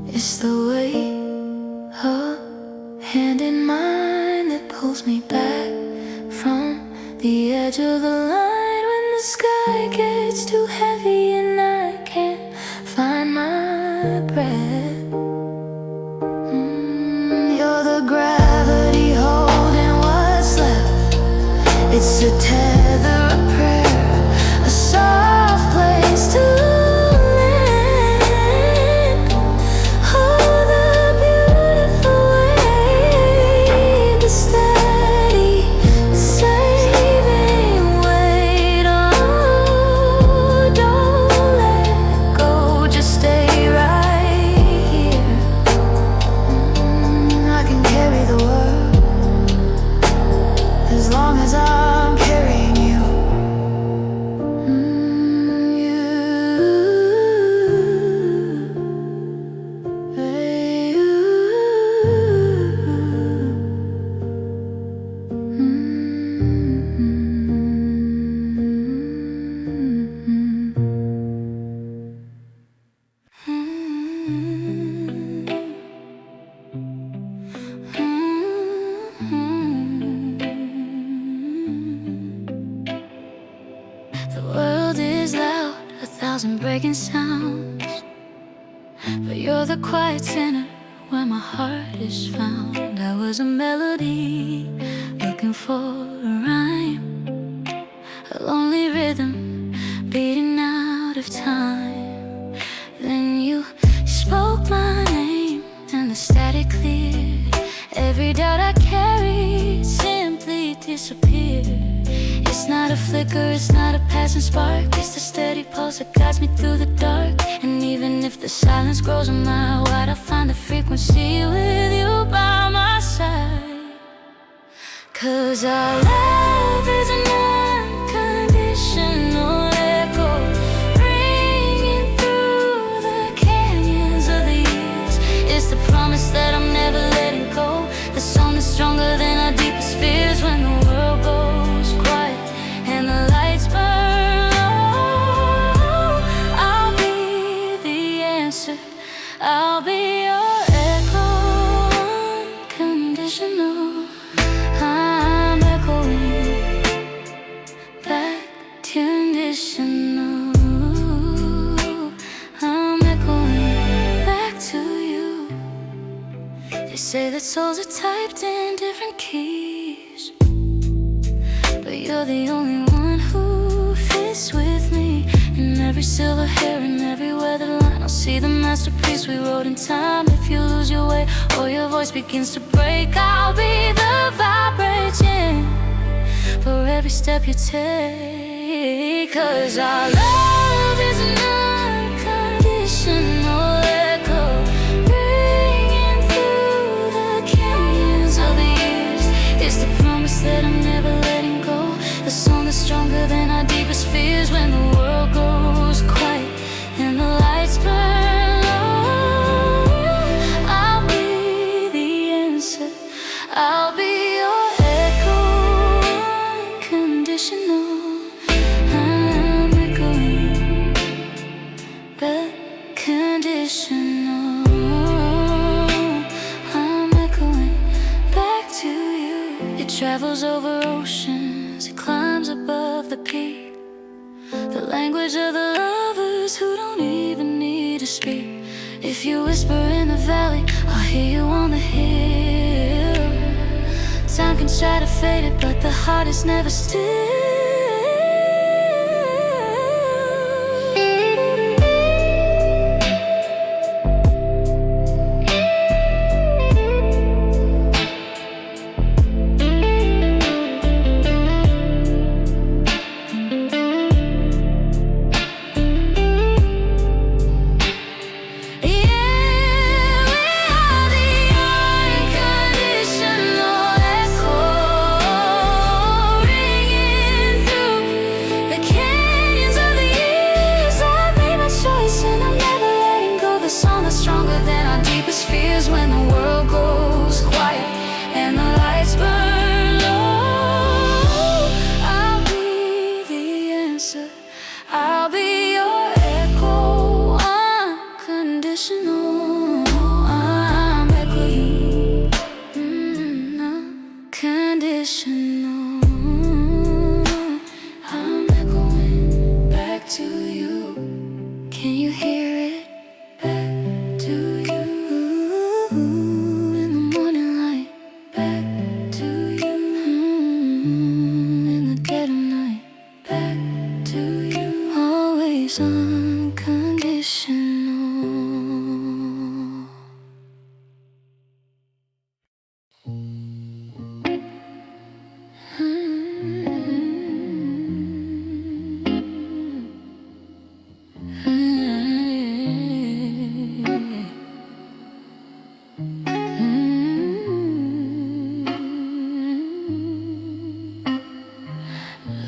It's the weight of hand in mine that pulls me back from the edge of the line when the sky gets too heavy and I can't find my breath. You're the gravity holding what's left. It's a tether, a prayer, a soft place to land. Oh, the beautiful weight, the steady, saving weight. Oh, don't let go, just stay right here. I can carry the world as long as I'm carrying you. The world is loud, 1,000 breaking sounds, but you're the quiet center where my heart is found. I was a melody looking for a rhyme, a lonely rhythm beating out of time. Then you spoke my name and the static cleared. Every doubt I carried simply disappeared. It's not a flicker, it's not a passing spark. It's the steady pulse that guides me through the dark. And even if the silence grows a mile wide, I find the frequency with you by my side. 'Cause our love is an unconditional echo, ringing through the canyons of the years. It's the promise that I'm never letting go, the song that's stronger than our deepest fears. When the world goes quiet and the lights burn low, I'll be the answer, I'll be your echo, unconditional. I'm echoing back, conditional. I'm echoing back to you. They say that souls are typed in different keys, but you're the only one who fits with me. In every silver hair and every weathered line, I'll see the masterpiece we wrote in time. If you lose your way or your voice begins to break, I'll be the vibration for every step you take. 'Cause our love is an unconditional echo, ringing through the canyons of the years. It's the promise that I'm never letting go, the song that's stronger than our deepest fears. When the world goes quiet and the lights burn low, I'll be the answer, I'll be your echo, unconditional. I'm echoing back, conditional. I'm echoing back to you. It travels over oceans, it climbs above the peak, the language of the lovers who don't even need to speak. If you whisper in the valley, I'll hear you on the hill. Time can try to fade it, but the heart is never still. When the world goes quiet and the lights burn low, I'll be the answer, I'll be your echo, unconditional. I'm echoing, unconditional. I'm echoing back to you. Can you hear it? Back to you. In the morning light, back to you. In the dead of night, back to you. Always unconditional.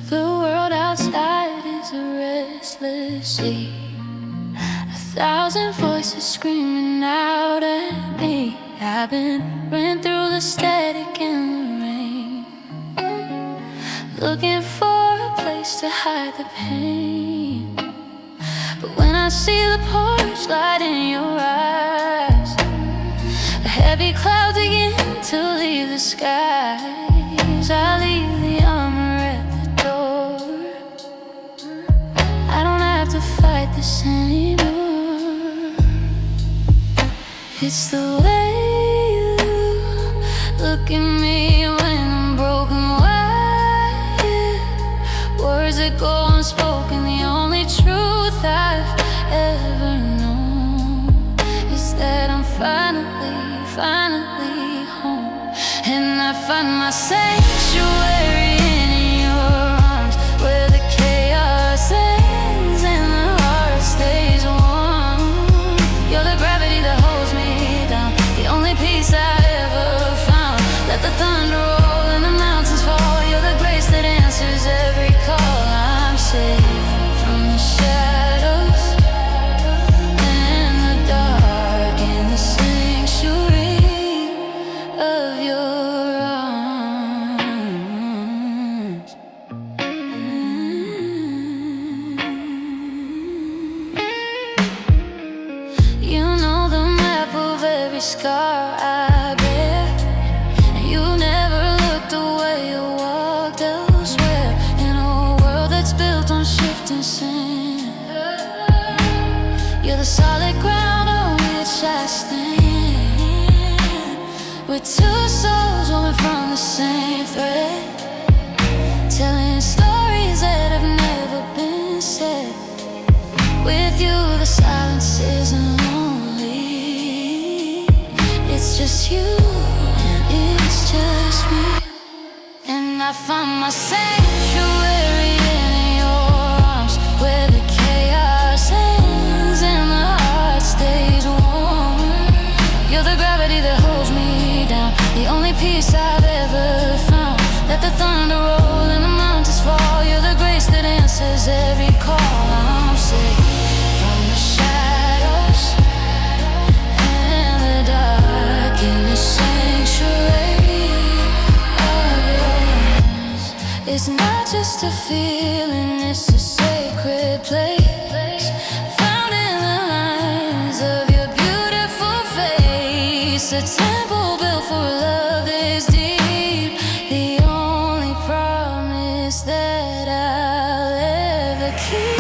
The world outside is a restless sea, 1,000 voices screaming out at me. I've been running through the static and the rain, looking for a place to hide the pain. But when I see the porch light in your eyes, the heavy clouds begin to leave the skies. I leave the armor at the door. I don't have to fight this anymore. It's the way you look at me when I'm broken wired, words that go unspoken. The only truth I've ever known is that I'm finally home. find my sanctuary in your arms, where the chaos ends and the heart stays warm. You're the gravity that holds me down, the only peace I ever found. Let the thunder roll and the mountains fall. You're the grace that answers every call. I'm safe from the shadows and the dark in the sanctuary of your arms. You know the map of every scar I bear, and you never looked away, you walked elsewhere. In a world that's built on shifting sand, you're the solid ground on which I stand. We're two souls woven from the same thread, telling stories that have never been said. With you the silence isn't lonely, it's just you and it's just me. And I find my sanctuary in your arms, where the chaos ends and the heart stays warm. You're the gravity that holds me down, the only peace I've ever found. Let the thunder roll and the mountains fall. You're the grace that answers every call. I'm safe from the shadows and the dark in the sanctuary of yours. It's not just a feeling, it's a sacred place, found in the lines of your beautiful face. A temple built for love this deep, the only promise that I'll ever keep.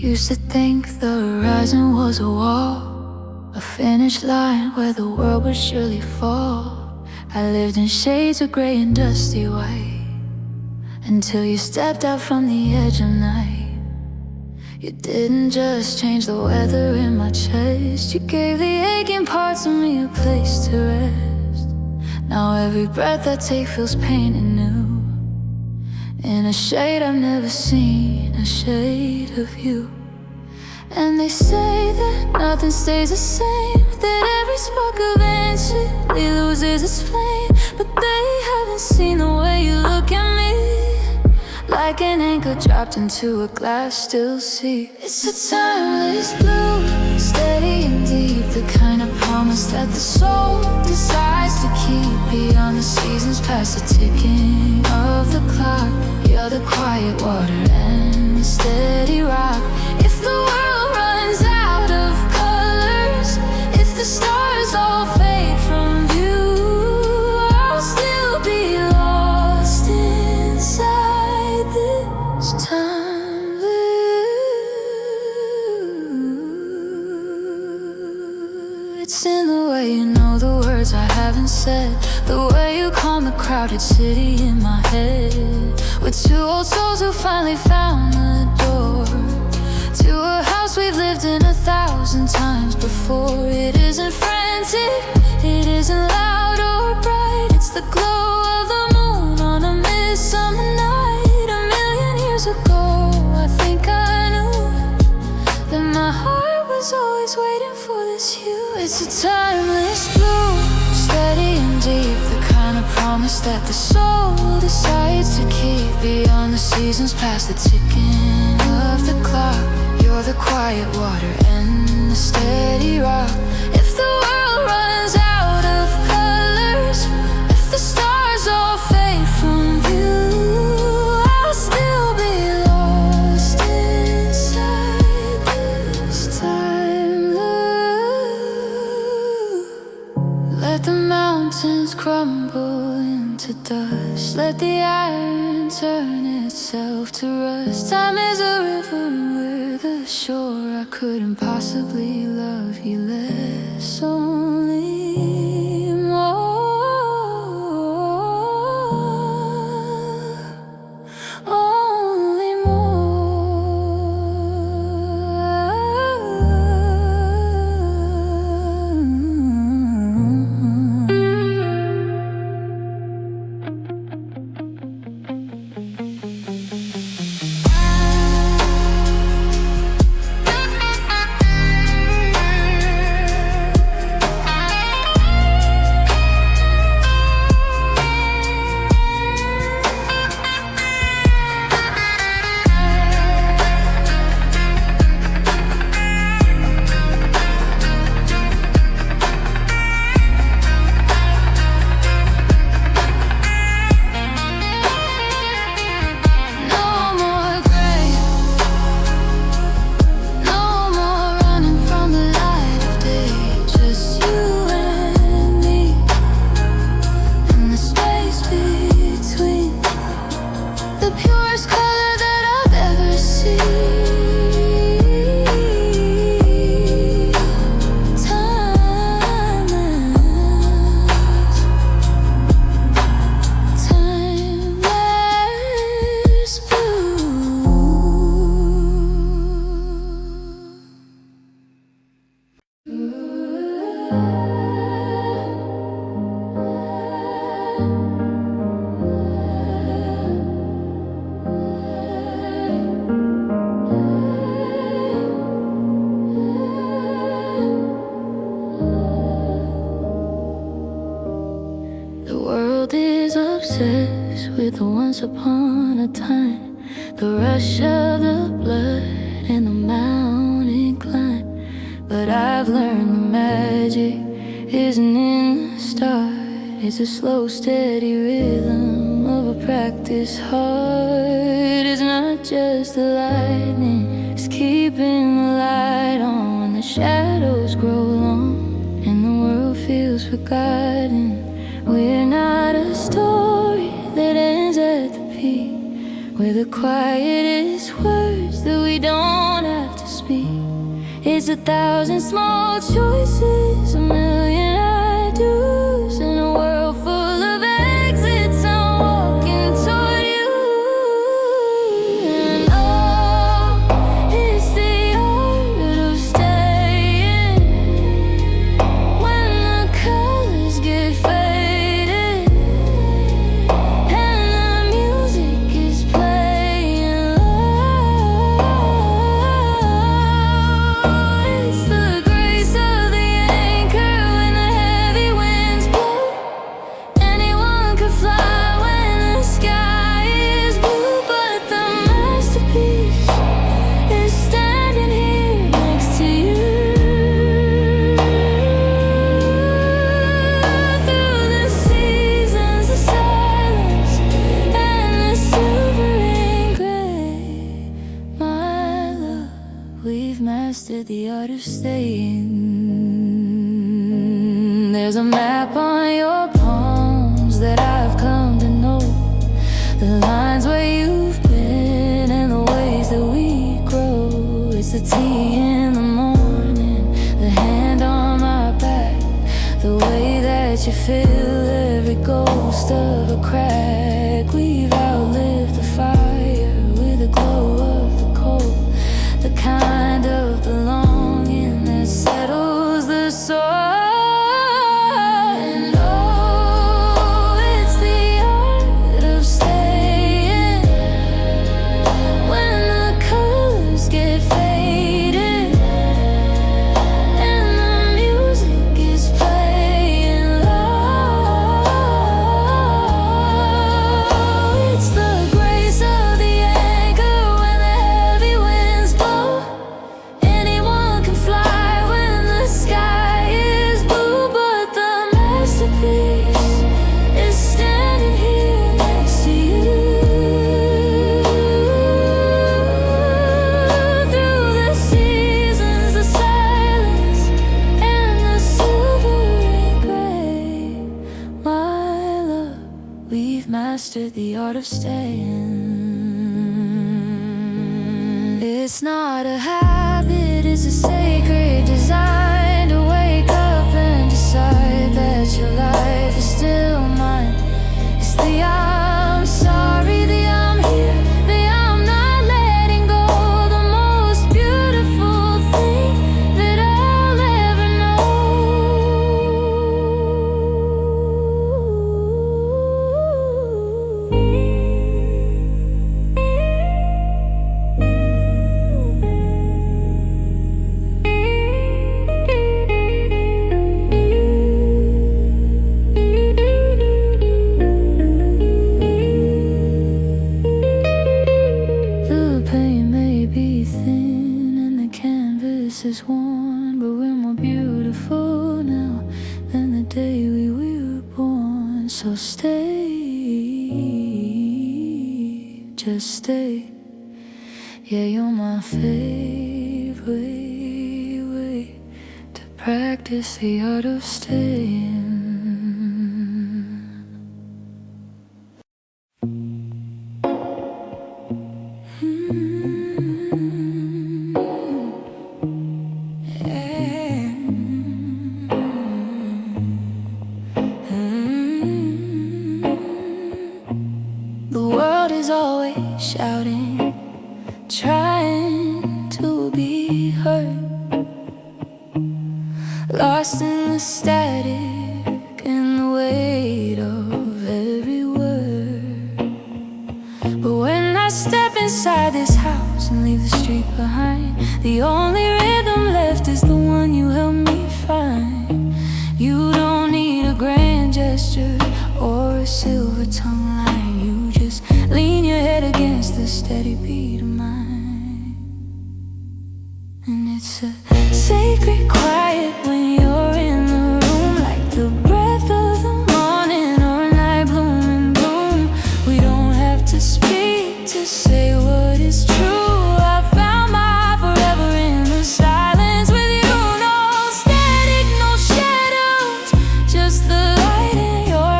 Used to think the horizon was a wall, a finish line where the world would surely fall. I lived in shades of gray and dusty white, until you stepped out from the edge of night. You didn't just change the weather in my chest, you gave the aching parts of me a place to rest. Now every breath I take feels pain and new, in a shade I've never seen, a shade of you. And they say that nothing stays the same, that every spark eventually loses its flame. But they haven't seen the way you look at me, like an anchor dropped into a glass still sea. It's a timeless blue, steady and deep, the kind of promise that the soul decides to keep. Beyond the seasons, past the ticking of the clock, you're the quiet water and the steady rock. If the world runs out of colors, if the stars all fade from view, I'll still be lost inside this timeless. It's in the way you know the words words I haven't said, the way you calm the crowded city in my head. We're two old souls who finally found the door to a house we've lived in 1,000 times before. It isn't frantic, it isn't loud or bright. It's the glow of the moon on a midsummer night. 1,000,000 years ago, I think I knew that my heart was always waiting for this hue. It's a timeless blue, steady and deep, the kind of promise that the soul decides to keep. Beyond the seasons, past the ticking of the clock, you're the quiet water and the steady rock. If the world runs out of colors, if the stars all fade from view, I'll still be lost inside this time loop. Let the mountains crumble into dust, let the iron turn itself to rust. Time is a river with a shore. I couldn't possibly love you less, only more, only with the once upon a time, the rush of the blood and the mountain climb. But I've learned the magic isn't in the start, it's a slow, steady rhythm of a practiced heart. It's not just the lightning, it's keeping the light on when the shadows grow long and the world feels forgotten. We're not a story that ends at the peak, where the quiet is words that we don't have to speak. It's 1,000 small choices, 1,000,000 I do's, in a world full of exits. I'm walking toward you, and oh, it's the art of staying when the colors get faded and the music is playing loud. It's the grace of the anchor when the heavy winds blow. Anyone could fly when the sky is blue, but the masterpiece is standing here next to you. Through the seasons, the silence, and the silver and gray, my love, we've mastered the art of staying. There's a map on your palms that I've come to know, the lines where you've been and the ways that we grow. It's the tea in the morning, the hand on my back, the way that that you fill every ghost of a crack. We've outlived the fire with the glow of the cold, the kind of belonging that settles the soul. Mastered the art of staying. It's not a habit, it's a sacred design to wake up and decide that your life is still mine. It's the I'm sorry, the I'm here, the I'm not letting go, the most beautiful thing that I'll ever know. Is one, but we're more beautiful now than the day we were born. So stay, just stay. Yeah, you're my favorite way to practice the art of staying. Always shouting, trying to be heard, lost in the static and the weight of every word. But when I step inside this house and leave the street behind, the only rhythm left is the one you helped me find. You don't need a grand gesture or a silver tongue line. You just lean your head against the steady beat of mine. And it's a sacred quiet when you're in the room, like the breath of the morning or a night blooming bloom. We don't have to speak to say what is true. I found my forever in the silence with you. No static, no shadows, just the light in your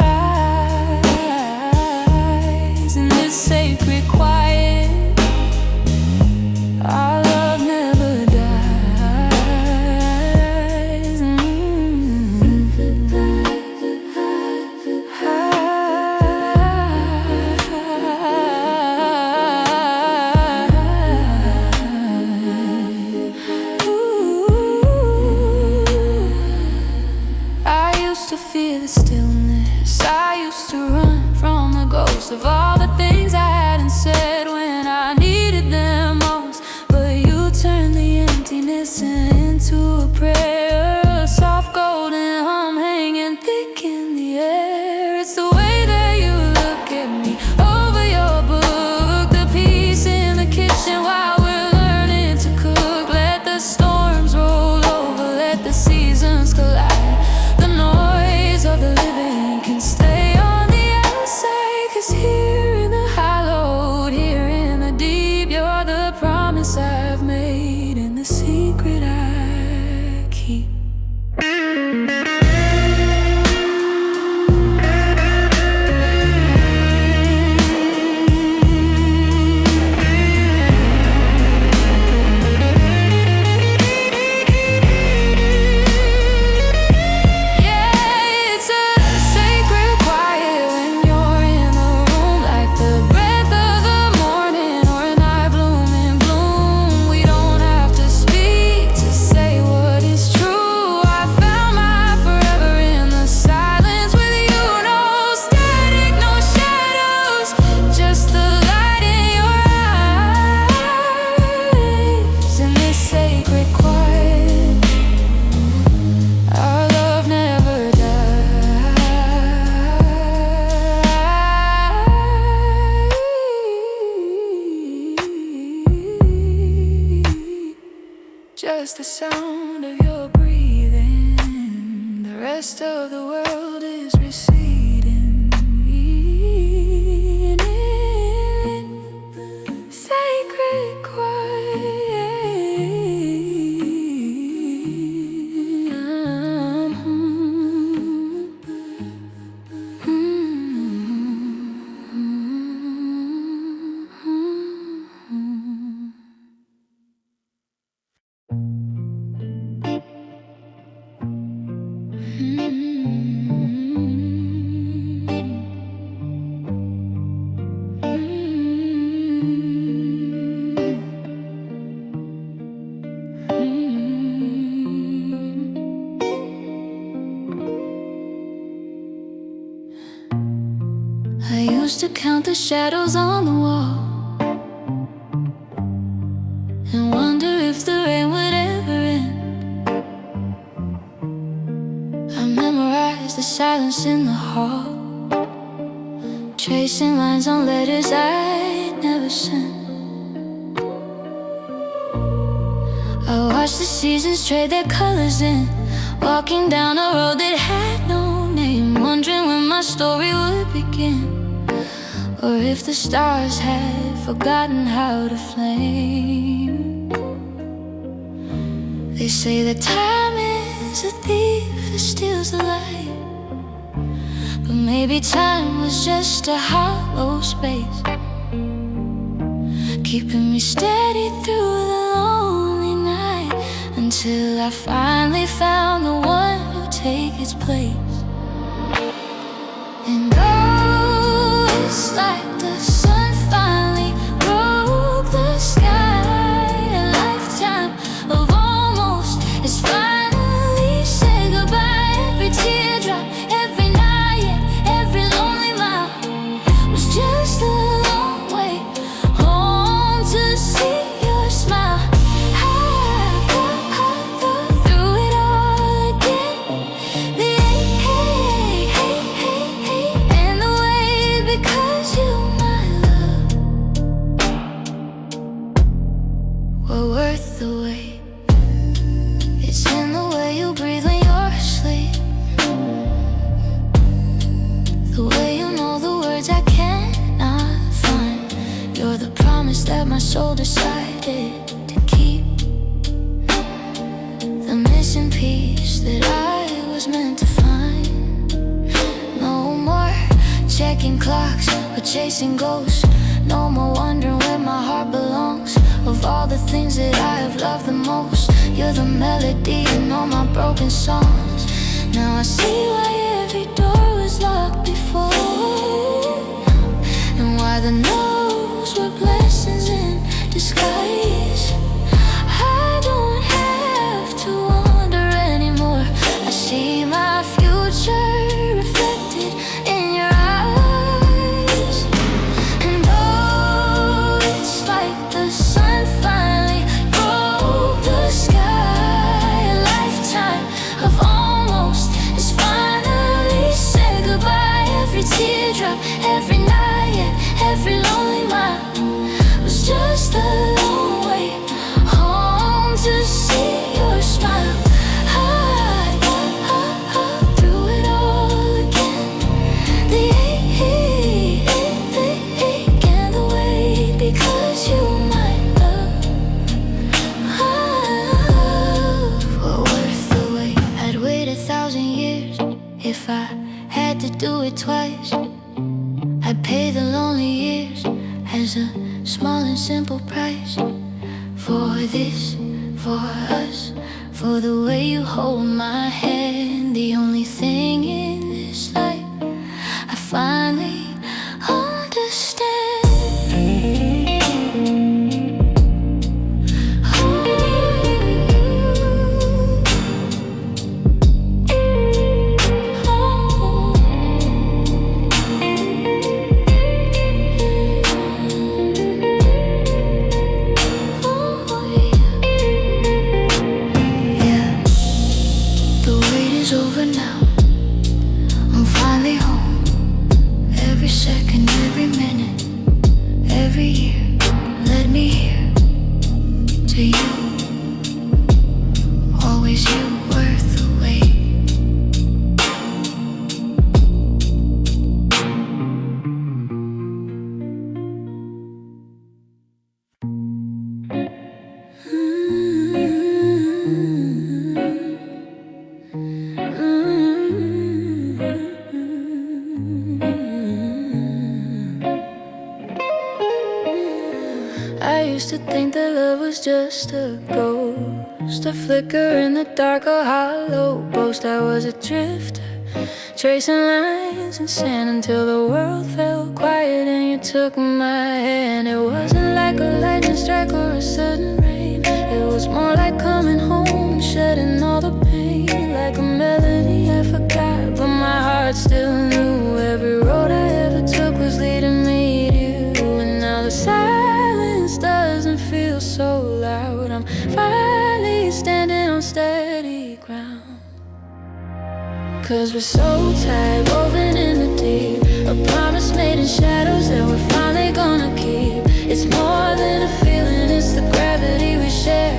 eyes. In this sacred quiet, our love never dies. I used to fear the stillness, I used to run from the ghosts of all the things I hadn't said when I needed them most. But you turned the emptiness into a prayer, a soft golden hum hanging thick in the air. It's the way that you look at me over your book, the peace in the kitchen while we're learning to cook. Let the storms roll over, let the seasons collide. The noise of the living can stay on the outside, 'cause here in the hallowed, here in the deep, you're the promise I've made and the secret I keep. just the sound of your breathing. The rest of the world is receding in sacred quiet. I used to count the shadows on the wall and wonder if the rain would ever end. I memorized the silence in the hall, tracing lines on letters I'd never sent. I watched the seasons trade their colors in, walking down a road that had no name, wondering when my story would begin, or if the stars had forgotten how to flame. They say that time is a thief that steals the light, but maybe time was just a hollow space, keeping me steady through the lonely night, until I finally found the one who'd take its place. And it's like the sun finally broke the sky. A lifetime of almost has finally said goodbye. Every teardrop, every night, every lonely mile was just a long way home to see your smile. I go through it all again. The and the wait, because you, my love, were worth the wait. It's in the way you breathe when you're asleep, the way you know the words I cannot find. You're the promise that my soul decided to keep, the missing piece that I was meant to find. No more checking clocks or chasing ghosts, no more wondering where my heart belongs. Of all the things that I have loved the most, you're the melody in all my broken songs. Now I see why every door was locked before, and why the no's were blessings in disguise. I don't have to wonder anymore. I see my future reflected in your eyes. And oh, it's like the sun finally broke the sky. A lifetime of almost has finally said goodbye. Every teardrop, every night, every lonely mile was just a long way home to see your smile. I through it all again. The ache and the wait, because you, my love, were worth the wait. I'd wait 1,000 years if I had to do it twice. I'd pay the lonely years as a small and simple price for this, for us, for the way you hold my hand. The only thing in this life I finally understand. Over now, I'm finally home. Every used to think that love was just a ghost, a flicker in the dark, a hollow boast. I was a drifter, tracing lines in sand until the world fell quiet and you took my hand. It wasn't like a lightning strike or a sudden rain. It was more like coming home and shedding all the pain. Like a melody I forgot, but my heart still knew. Every road I ever took was leading me to you. And now the silence doesn't feel so loud. I'm finally standing on steady ground. 'Cause we're so tired, woven in the deep, a promise made in shadows that we're finally gonna keep. It's more than a feeling, it's the gravity we share.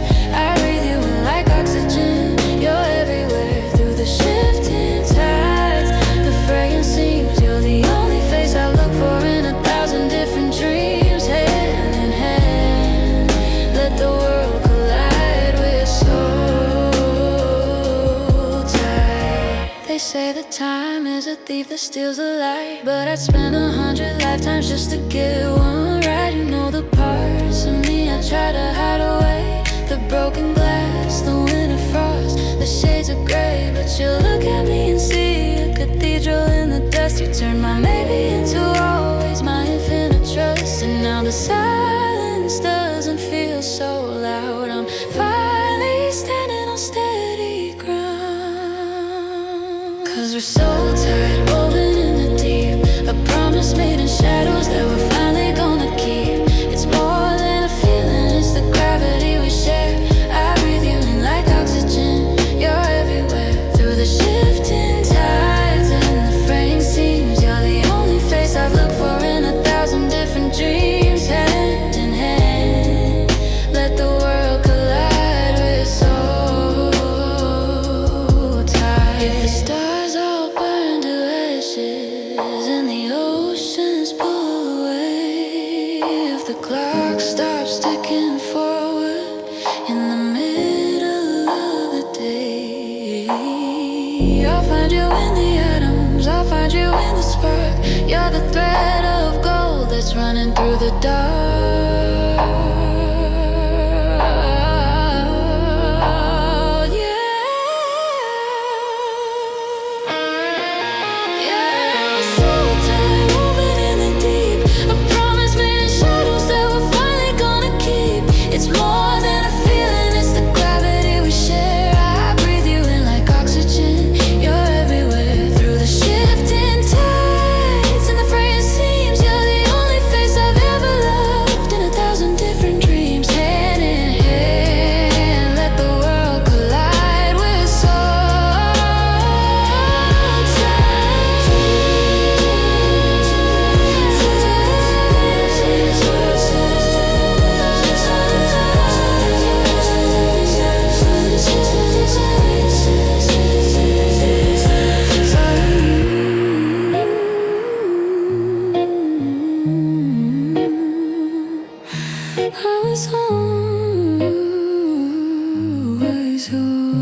I breathe you in like oxygen, you're everywhere. Through the shifting tides, the fraying seams, you're the only face I look for in 1,000 different dreams. Hand in hand, let the world collide. We're so tight. They say that time is a thief that steals the light, but I'd spend 100 lifetimes just to get one right. You know the parts of me I try to hide away, the broken glass, the winter frost, the shades of gray. But you look at me and see a cathedral in the dust. You turn my maybe into always, my infinite trust. And now the silence doesn't feel so loud. I'm finally standing on steady ground. 'Cause we're so tired, woven in the deep, a promise made in shadows that we're finally gonna keep. It's more than a feeling, it's the gravity we share. I breathe you in like oxygen, you're everywhere. Through the shifting tides and the fraying seams, you're the only face I've looked for in 1,000 different dreams. Hand in hand, let the world collide. We're so tired. If the stars all burn to ashes and the oceans pull away, if the clock stops ticking forward in the middle of the day, I'll find you in the atoms, I'll find you in the spark. You're the thread of gold that's running through the dark. It's more than a feeling, it's the gravity we share. I breathe you in like oxygen, you're everywhere. Through the shifting tides and the fraying seams, you're the only face I've ever loved in 1,000 different dreams. Hand in hand, let the world collide. We're so I was always yours.